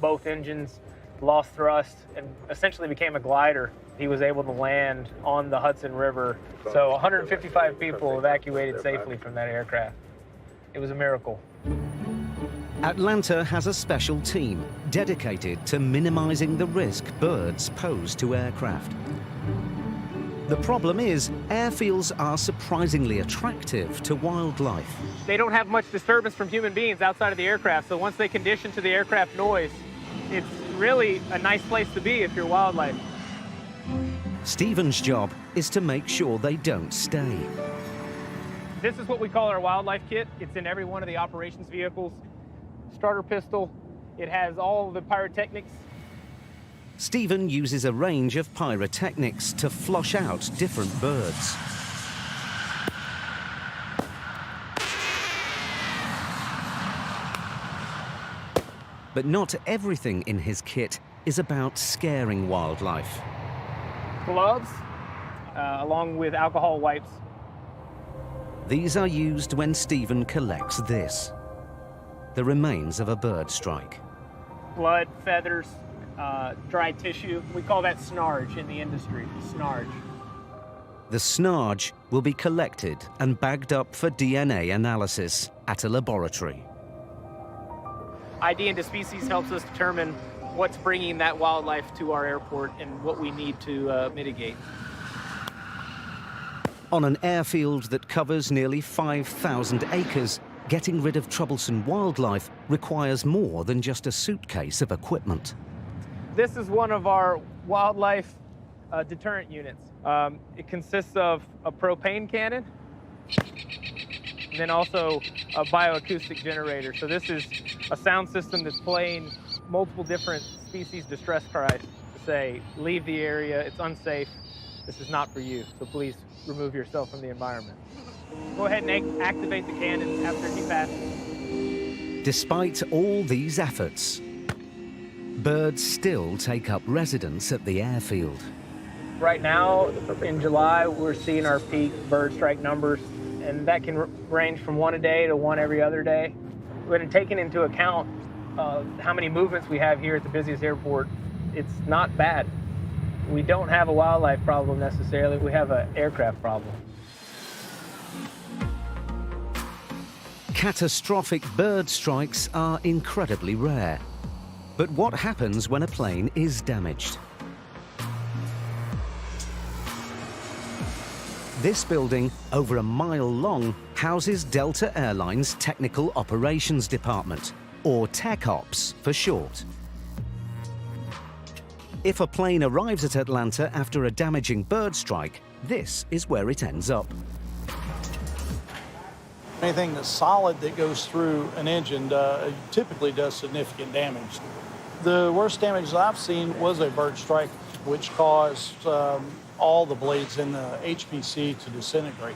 both engines, lost thrust, and essentially became a glider. He was able to land on the Hudson River. So 155 people evacuated safely from that aircraft. It was a miracle. Atlanta has a special team dedicated to minimizing the risk birds pose to aircraft. The problem is, airfields are surprisingly attractive to wildlife. They don't have much disturbance from human beings outside of the aircraft, so once they condition to the aircraft noise, it's really a nice place to be if you're wildlife. Stephen's job is to make sure they don't stay. This is what we call our wildlife kit. It's in every one of the operations vehicles. Starter pistol. It has all the pyrotechnics. Stephen uses a range of pyrotechnics to flush out different birds. But not everything in his kit is about scaring wildlife. Gloves, along with alcohol wipes. These are used when Stephen collects this, the remains of a bird strike. Blood, feathers, dry tissue. We call that snarge in the industry, snarge. The snarge will be collected and bagged up for DNA analysis at a laboratory. ID into species helps us determine what's bringing that wildlife to our airport and what we need to mitigate. On an airfield that covers nearly 5,000 acres, getting rid of troublesome wildlife requires more than just a suitcase of equipment. This is one of our wildlife deterrent units. It consists of a propane cannon and then also a bioacoustic generator. So this is a sound system that's playing multiple different species distress cries to say, leave the area, it's unsafe, this is not for you, so please remove yourself from the environment. Go ahead and activate the cannon after he passes. Despite all these efforts, birds still take up residence at the airfield. Right now, in July, we're seeing our peak bird strike numbers, and that can range from one a day to one every other day. When taking into account how many movements we have here at the busiest airport, it's not bad. We don't have a wildlife problem necessarily, we have an aircraft problem. Catastrophic bird strikes are incredibly rare. But what happens when a plane is damaged? This building, over a mile long, houses Delta Airlines Technical Operations Department, or TechOps for short. If a plane arrives at Atlanta after a damaging bird strike, this is where it ends up. Anything that's solid that goes through an engine typically does significant damage. The worst damage that I've seen was a bird strike, which caused all the blades in the HPC to disintegrate.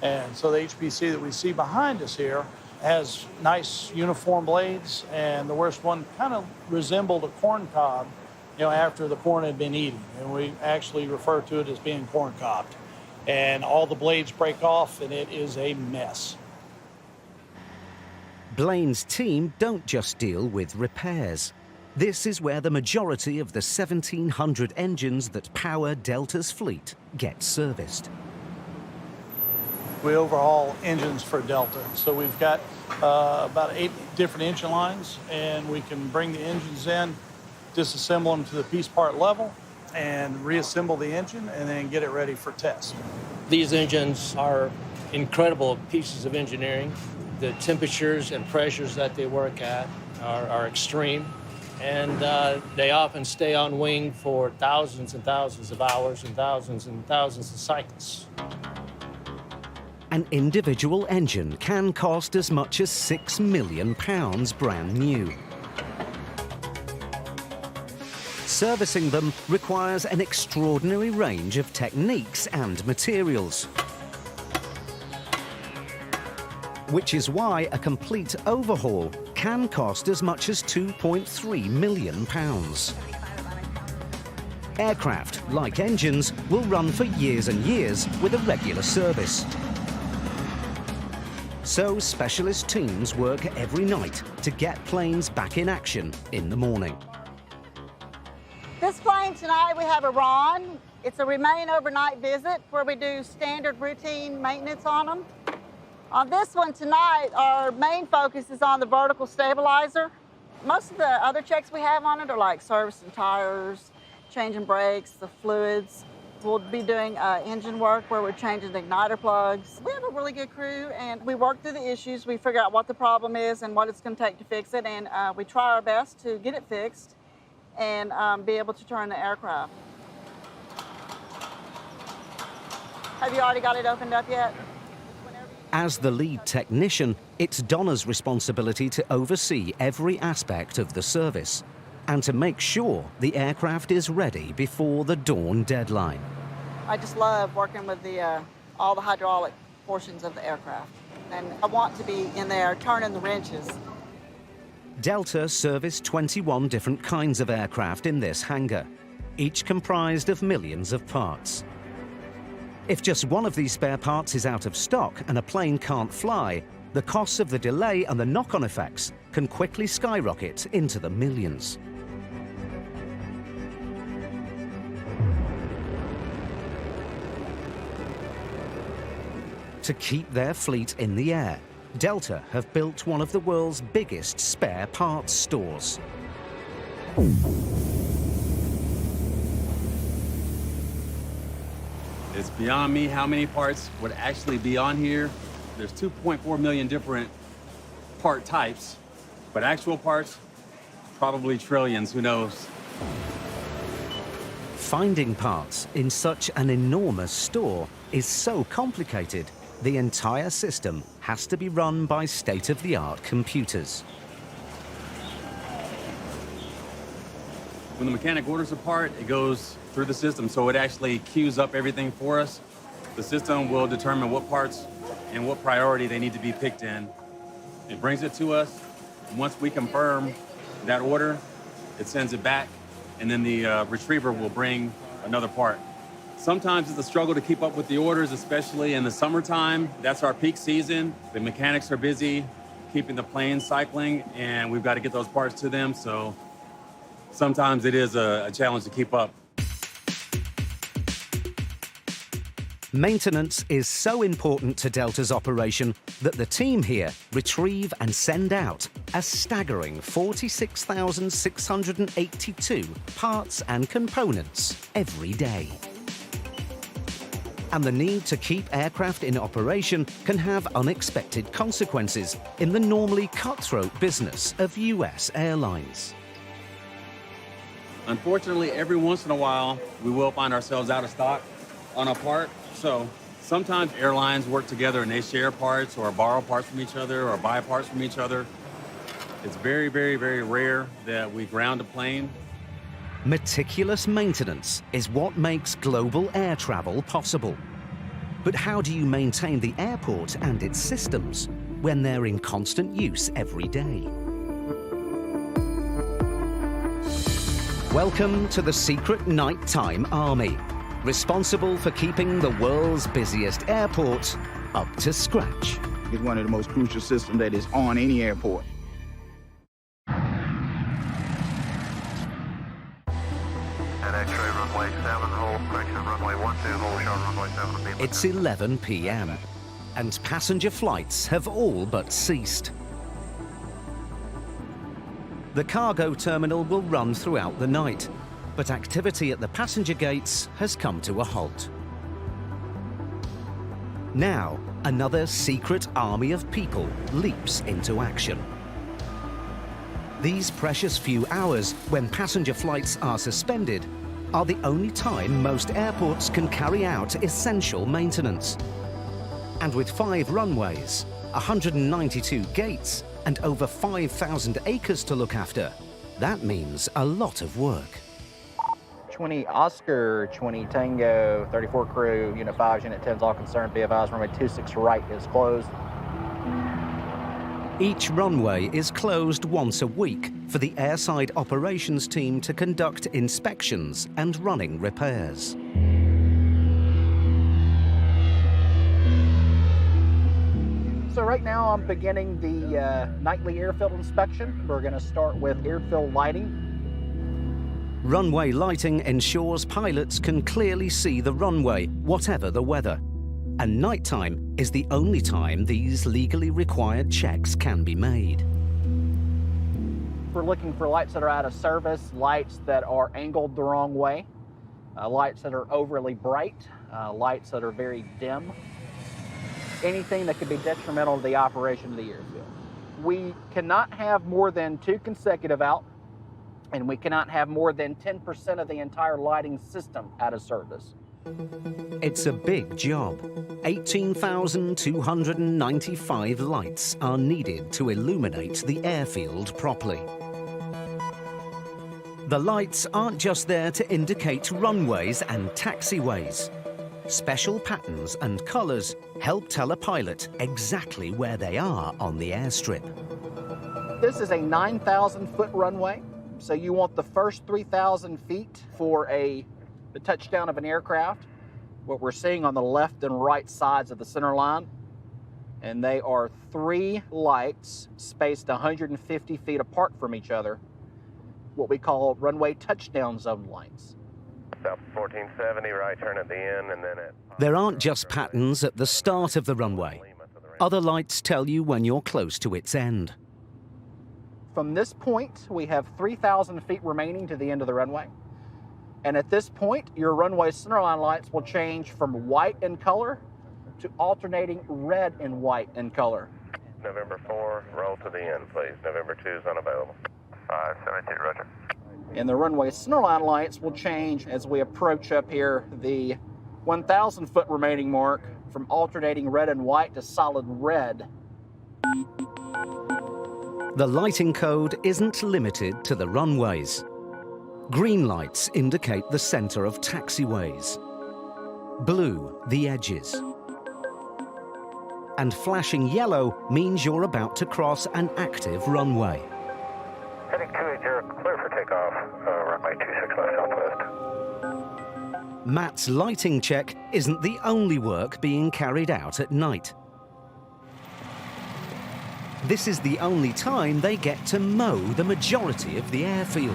And so the HPC that we see behind us here has nice uniform blades, and the worst one kind of resembled a corn cob, after the corn had been eaten. And we actually refer to it as being corn cobbed. And all the blades break off, and it is a mess. Blaine's team don't just deal with repairs. This is where the majority of the 1,700 engines that power Delta's fleet get serviced. We overhaul engines for Delta. So we've got about 8 different engine lines, and we can bring the engines in, disassemble them to the piece part level, and reassemble the engine, and then get it ready for test. These engines are incredible pieces of engineering. The temperatures and pressures that they work at are extreme, and they often stay on wing for thousands and thousands of hours and thousands of cycles. An individual engine can cost as much as £6 million brand new. Servicing them requires an extraordinary range of techniques and materials, which is why a complete overhaul can cost as much as £2.3 million. Aircraft, like engines, will run for years and years with a regular service. So specialist teams work every night to get planes back in action in the morning. This plane tonight, we have a RON. It's a remain overnight visit where we do standard routine maintenance on them. On this one tonight, our main focus is on the vertical stabilizer. Most of the other checks we have on it are like servicing tires, changing brakes, the fluids. We'll be doing engine work where we're changing the igniter plugs. We have a really good crew, and we work through the issues. We figure out what the problem is and what it's going to take to fix it, and we try our best to get it fixed and be able to turn the aircraft. Have you already got it opened up yet? As the lead technician, it's Donna's responsibility to oversee every aspect of the service and to make sure the aircraft is ready before the dawn deadline. I just love working with all the hydraulic portions of the aircraft, and I want to be in there turning the wrenches. Delta serviced 21 different kinds of aircraft in this hangar, each comprised of millions of parts. If just one of these spare parts is out of stock and a plane can't fly, the costs of the delay and the knock-on effects can quickly skyrocket into the millions. To keep their fleet in the air, Delta have built one of the world's biggest spare parts stores. It's beyond me how many parts would actually be on here. There's 2.4 million different part types, but actual parts, probably trillions, who knows? Finding parts in such an enormous store is so complicated, the entire system has to be run by state-of-the-art computers. When the mechanic orders a part, it goes through the system, so it actually queues up everything for us. The system will determine what parts and what priority they need to be picked in. It brings it to us. Once we confirm that order, it sends it back, and then the retriever will bring another part. Sometimes it's a struggle to keep up with the orders, especially in the summertime. That's our peak season. The mechanics are busy keeping the planes cycling, and we've got to get those parts to them, so sometimes it is a challenge to keep up. Maintenance is so important to Delta's operation that the team here retrieve and send out a staggering 46,682 parts and components every day. And the need to keep aircraft in operation can have unexpected consequences in the normally cutthroat business of US airlines. Unfortunately, every once in a while, we will find ourselves out of stock on a part. So sometimes airlines work together and they share parts or borrow parts from each other or buy parts from each other. It's very, very, very rare that we ground a plane. Meticulous maintenance is what makes global air travel possible. But how do you maintain the airport and its systems when they're in constant use every day? Welcome to the secret nighttime army, responsible for keeping the world's busiest airport up to scratch. It's one of the most crucial systems that is on any airport. Runway 7, hold, correction, runway 12, hold, short, runway 7. It's 11 p.m. and passenger flights have all but ceased. The cargo terminal will run throughout the night, but activity at the passenger gates has come to a halt. Now, another secret army of people leaps into action. These precious few hours when passenger flights are suspended are the only time most airports can carry out essential maintenance. And with 5 runways, 192 gates, and over 5,000 acres to look after, that means a lot of work. 20 Oscar, 20 Tango, 34 crew, Unit 5, Unit 10's all concerned. Be advised, runway 26 right is closed. Each runway is closed once a week for the airside operations team to conduct inspections and running repairs. So right now I'm beginning the nightly airfield inspection. We're going to start with airfield lighting. Runway lighting ensures pilots can clearly see the runway, whatever the weather. And nighttime is the only time these legally required checks can be made. We're looking for lights that are out of service, lights that are angled the wrong way, lights that are overly bright, lights that are very dim, anything that could be detrimental to the operation of the airfield. We cannot have more than 2 consecutive out, and we cannot have more than 10% of the entire lighting system out of service. It's a big job. 18,295 lights are needed to illuminate the airfield properly. The lights aren't just there to indicate runways and taxiways. Special patterns and colors help tell a pilot exactly where they are on the airstrip. This is a 9,000-foot runway. So you want the first 3,000 feet for the touchdown of an aircraft. What we're seeing on the left and right sides of the center line. And they are 3 lights spaced 150 feet apart from each other. What we call runway touchdown zone lights. South 1470, right turn at the end, and then There aren't just patterns at the start of the runway. Other lights tell you when you're close to its end. From this point, we have 3,000 feet remaining to the end of the runway. And at this point, your runway centerline lights will change from white in color to alternating red and white in color. November 4, roll to the end, please. November 2 is unavailable. 572, roger. And the runway centerline lights will change as we approach up here the 1,000 foot remaining mark from alternating red and white to solid red. The lighting code isn't limited to the runways. Green lights indicate the center of taxiways. Blue, the edges. And flashing yellow means you're about to cross an active runway. Heading 280, clear for takeoff, runway 26 southwest. Matt's lighting check isn't the only work being carried out at night. This is the only time they get to mow the majority of the airfield.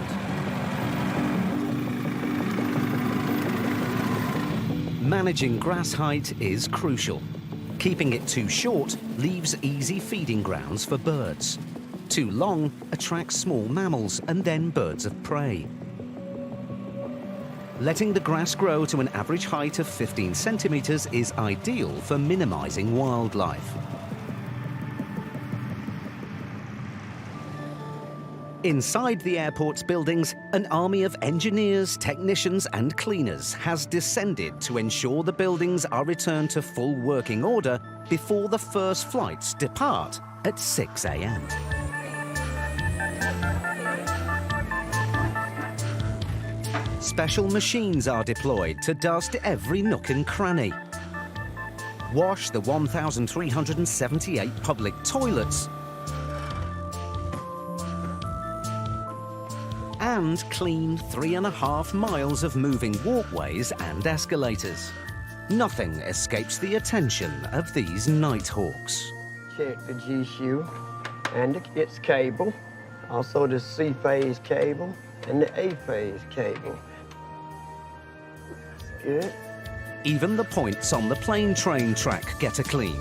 Managing grass height is crucial. Keeping it too short leaves easy feeding grounds for birds. Too long attracts small mammals and then birds of prey. Letting the grass grow to an average height of 15 centimeters is ideal for minimizing wildlife. Inside the airport's buildings, an army of engineers, technicians and cleaners has descended to ensure the buildings are returned to full working order before the first flights depart at 6 a.m. Special machines are deployed to dust every nook and cranny, wash the 1,378 public toilets, and clean 3.5 miles of moving walkways and escalators. Nothing escapes the attention of these nighthawks. Check the G shoe and its cable, also the C phase cable and the A phase cable. Good. Even the points on the plane train track get a clean.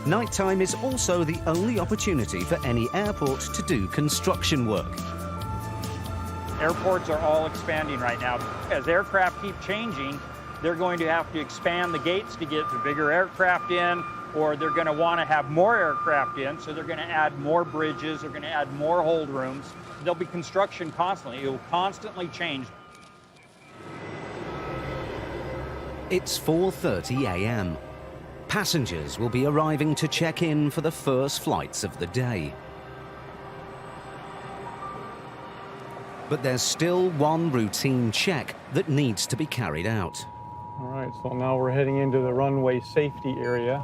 Nighttime is also the only opportunity for any airport to do construction work. Airports are all expanding right now. As aircraft keep changing, they're going to have to expand the gates to get the bigger aircraft in, or they're going to want to have more aircraft in, so they're going to add more bridges, they're going to add more hold rooms. There'll be construction constantly. It will constantly change. It's 4:30 a.m. Passengers will be arriving to check in for the first flights of the day. But there's still one routine check that needs to be carried out. All right, so now we're heading into the runway safety area,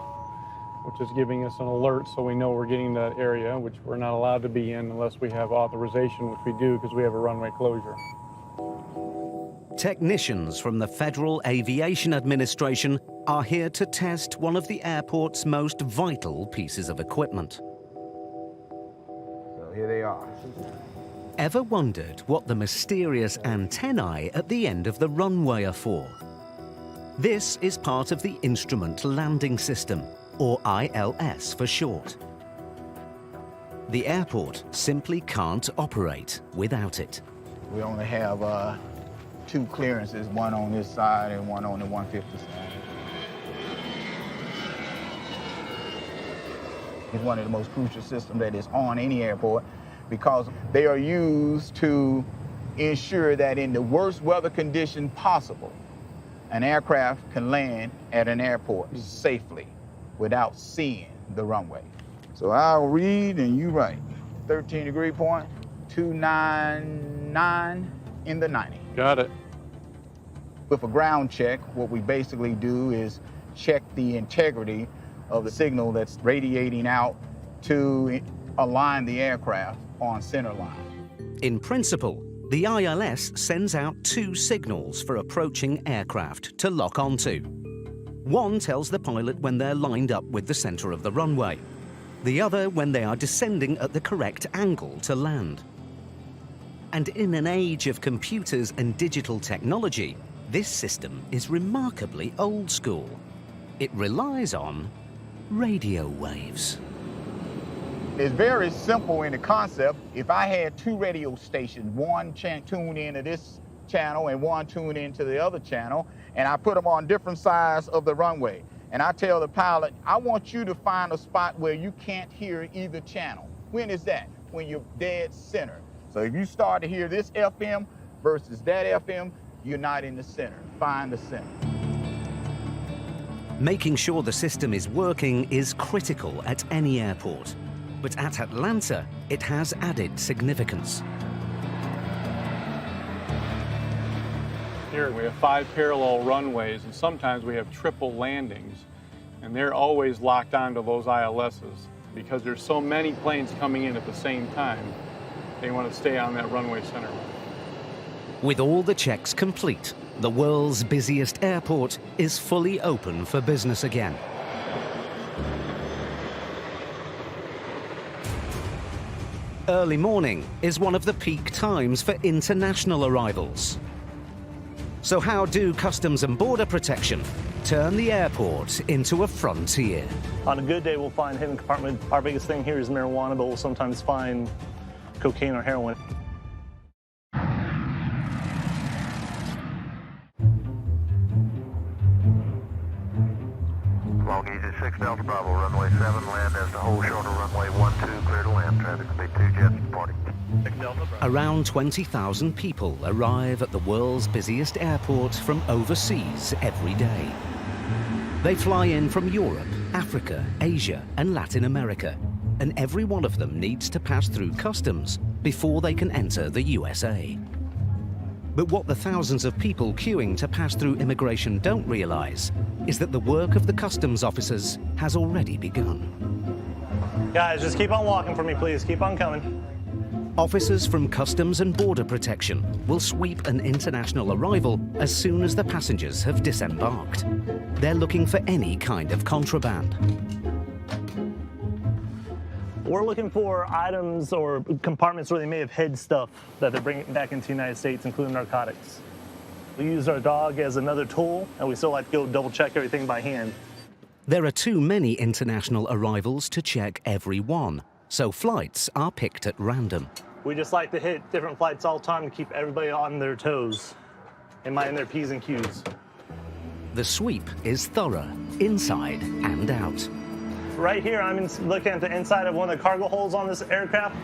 which is giving us an alert so we know we're getting to that area, which we're not allowed to be in unless we have authorization, which we do because we have a runway closure. Technicians from the Federal Aviation Administration are here to test one of the airport's most vital pieces of equipment. So here they are. Ever wondered what the mysterious antennae at the end of the runway are for? This is part of the Instrument Landing System, or ILS for short. The airport simply can't operate without it. We only have 2 clearances, one on this side and one on the 150 side. It's one of the most crucial systems that is on any airport because they are used to ensure that in the worst weather condition possible, an aircraft can land at an airport safely without seeing the runway. So I'll read and you write. 13 degree point, 299 in the 90. Got it. With a ground check, what we basically do is check the integrity of the signal that's radiating out to align the aircraft on center line. In principle, the ILS sends out 2 signals for approaching aircraft to lock onto. One tells the pilot when they're lined up with the center of the runway. The other when they are descending at the correct angle to land. And in an age of computers and digital technology, this system is remarkably old school. It relies on radio waves. It's very simple in the concept. If I had 2 radio stations, one tuned into this channel and one tuned into the other channel, and I put them on different sides of the runway, and I tell the pilot, I want you to find a spot where you can't hear either channel. When is that? When you're dead center. So if you start to hear this FM versus that FM, you're not in the center. Find the center. Making sure the system is working is critical at any airport. But at Atlanta, it has added significance. Here we have 5 parallel runways, and sometimes we have triple landings, and they're always locked onto those ILSs because there's so many planes coming in at the same time. They want to stay on that runway center line. With all the checks complete, the world's busiest airport is fully open for business again. Early morning is one of the peak times for international arrivals. So how do Customs and Border Protection turn the airport into a frontier? On a good day, we'll find hidden compartment. Our biggest thing here is marijuana, but we'll sometimes find cocaine or heroin. Long Easy 6 Delta Bravo, runway 7, land as the whole shoulder, runway 12, clear to land. Traffic speed 2 jets departing. Around 20,000 people arrive at the world's busiest airport from overseas every day. They fly in from Europe, Africa, Asia, and Latin America, and every one of them needs to pass through customs before they can enter the USA. But what the thousands of people queuing to pass through immigration don't realize is that the work of the customs officers has already begun. Guys, just keep on walking for me, please. Keep on coming. Officers from Customs and Border Protection will sweep an international arrival as soon as the passengers have disembarked. They're looking for any kind of contraband. We're looking for items or compartments where they may have hid stuff that they're bringing back into the United States, including narcotics. We use our dog as another tool, and we still like to go double check everything by hand. There are too many international arrivals to check every one, so flights are picked at random. We just like to hit different flights all the time to keep everybody on their toes and mind their P's and Q's. The sweep is thorough, inside and out. Right here, I'm looking at the inside of one of the cargo holds on this aircraft.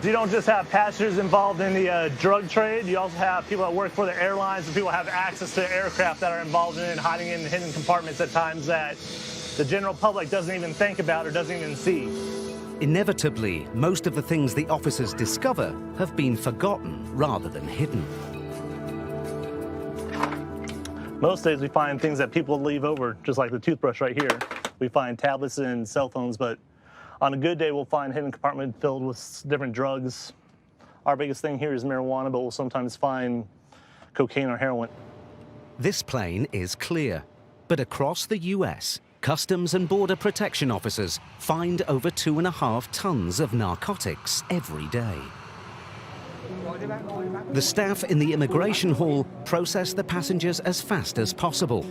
You don't just have passengers involved in the drug trade. You also have people that work for the airlines and people that have access to aircraft that are involved in it, hiding in hidden compartments at times that the general public doesn't even think about or doesn't even see. Inevitably, most of the things the officers discover have been forgotten rather than hidden. Most days we find things that people leave over, just like the toothbrush right here. We find tablets and cell phones, but on a good day, we'll find a hidden compartment filled with different drugs. Our biggest thing here is marijuana, but we'll sometimes find cocaine or heroin. This plane is clear, but across the US, Customs and Border Protection officers find over 2.5 tons of narcotics every day. The staff in the immigration hall process the passengers as fast as possible.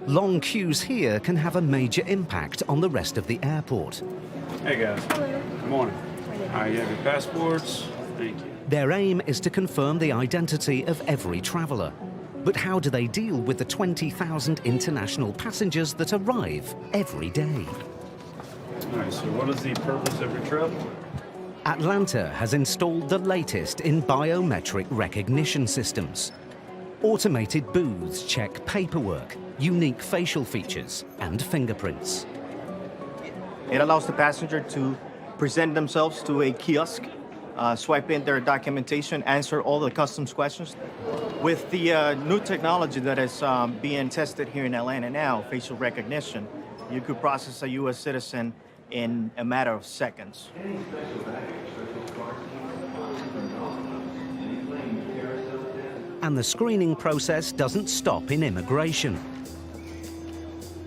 Long queues here can have a major impact on the rest of the airport. Hey guys. Hello. Good morning. All right, you have your passports. Thank you. Their aim is to confirm the identity of every traveller. But how do they deal with the 20,000 international passengers that arrive every day? All right, so what is the purpose of your trip? Atlanta has installed the latest in biometric recognition systems. Automated booths check paperwork, unique facial features, and fingerprints. It allows the passenger to present themselves to a kiosk, swipe in their documentation, answer all the customs questions. With the new technology that is being tested here in Atlanta now, facial recognition, you could process a U.S. citizen in a matter of seconds. And the screening process doesn't stop in immigration.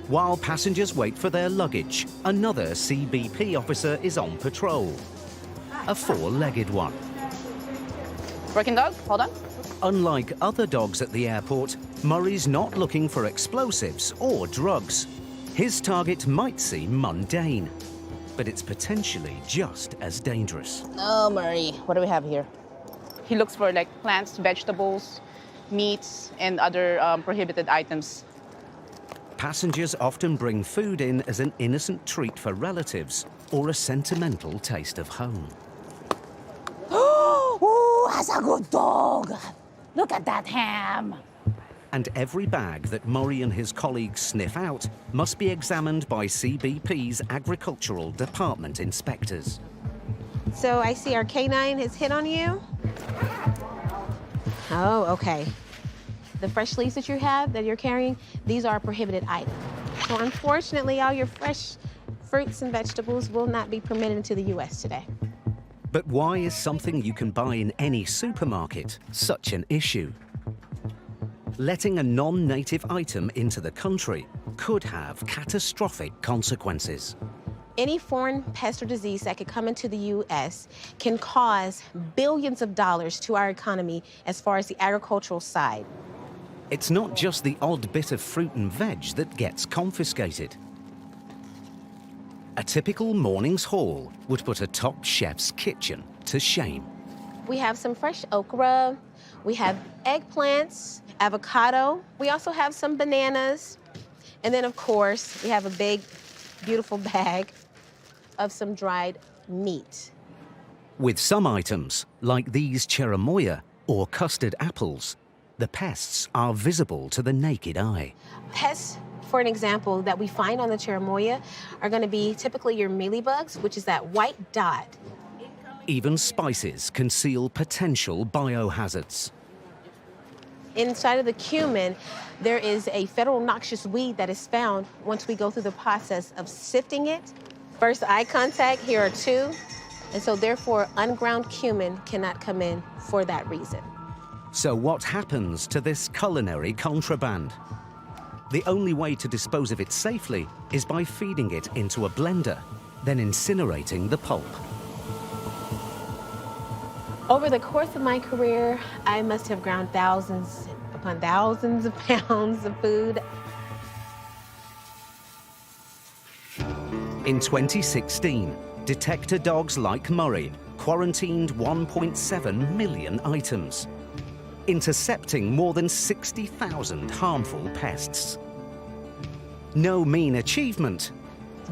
While passengers wait for their luggage, another CBP officer is on patrol. A four-legged one. Working dog, hold on. Unlike other dogs at the airport, Murray's not looking for explosives or drugs. His target might seem mundane, but it's potentially just as dangerous. Oh, Murray, what do we have here? He looks for like plants, vegetables, meats, and other prohibited items. Passengers often bring food in as an innocent treat for relatives or a sentimental taste of home. Oh, that's a good dog. Look at that ham. And every bag that Murray and his colleagues sniff out must be examined by CBP's Agricultural Department inspectors. So I see our canine has hit on you. Oh, okay. The fresh leaves that you have, that you're carrying, these are a prohibited item. So unfortunately, all your fresh fruits and vegetables will not be permitted into the U.S. today. But why is something you can buy in any supermarket such an issue? Letting a non-native item into the country could have catastrophic consequences. Any foreign pest or disease that could come into the U.S. can cause billions of dollars to our economy as far as the agricultural side. It's not just the odd bit of fruit and veg that gets confiscated. A typical morning's haul would put a top chef's kitchen to shame. We have some fresh okra, we have eggplants, avocado, we also have some bananas, and then of course we have a big, beautiful bag of some dried meat. With some items, like these cherimoya or custard apples, the pests are visible to the naked eye. Pests, for an example, that we find on the cherimoya are going to be typically your mealybugs, which is that white dot. Even spices conceal potential biohazards. Inside of the cumin, there is a federal noxious weed that is found once we go through the process of sifting it. First eye contact, here are two, and so therefore unground cumin cannot come in for that reason. So what happens to this culinary contraband? The only way to dispose of it safely is by feeding it into a blender, then incinerating the pulp. Over the course of my career, I must have ground thousands upon thousands of pounds of food. In 2016, detector dogs like Murray quarantined 1.7 million items, intercepting more than 60,000 harmful pests. No mean achievement.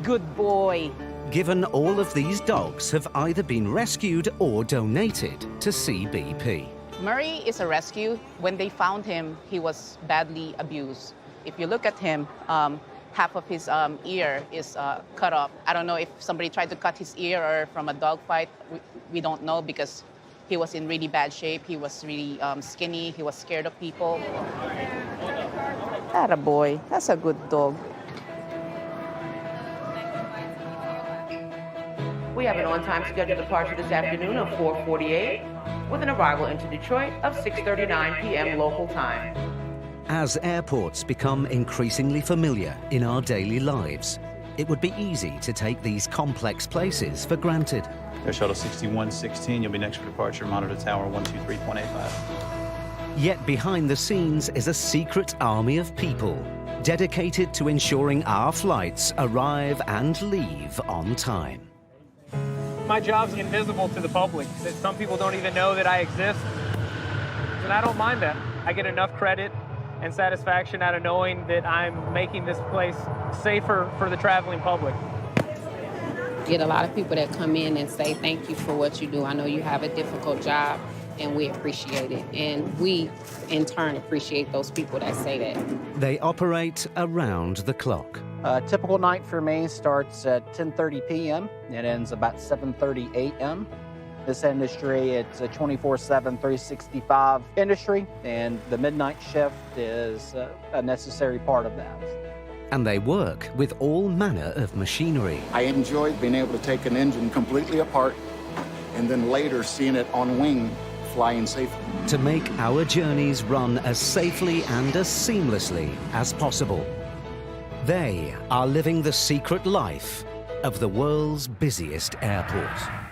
Good boy. Given all of these dogs have either been rescued or donated to CBP. Murray is a rescue. When they found him, he was badly abused. If you look at him, half of his ear is cut off. I don't know if somebody tried to cut his ear or from a dog fight. We don't know because he was in really bad shape. He was really skinny. He was scared of people. Attaboy. That's a good dog. We have an on-time scheduled departure this afternoon of 4:48 with an arrival into Detroit of 6:39 p.m. local time. As airports become increasingly familiar in our daily lives, it would be easy to take these complex places for granted. Air Shuttle 6116, you'll be next for departure, monitor tower 123.85. Yet behind the scenes is a secret army of people dedicated to ensuring our flights arrive and leave on time. My job's invisible to the public, that some people don't even know that I exist. And I don't mind that. I get enough credit and satisfaction out of knowing that I'm making this place safer for the traveling public. Get a lot of people that come in and say thank you for what you do. I know you have a difficult job and we appreciate it. And we, in turn, appreciate those people that say that. They operate around the clock. A typical night for me starts at 10:30 p.m. It ends about 7:30 a.m. This industry, it's a 24/7, 365 industry, and the midnight shift is a necessary part of that. And they work with all manner of machinery. I enjoyed being able to take an engine completely apart and then later seeing it on wing flying safely. To make our journeys run as safely and as seamlessly as possible. They are living the secret life of the world's busiest airport.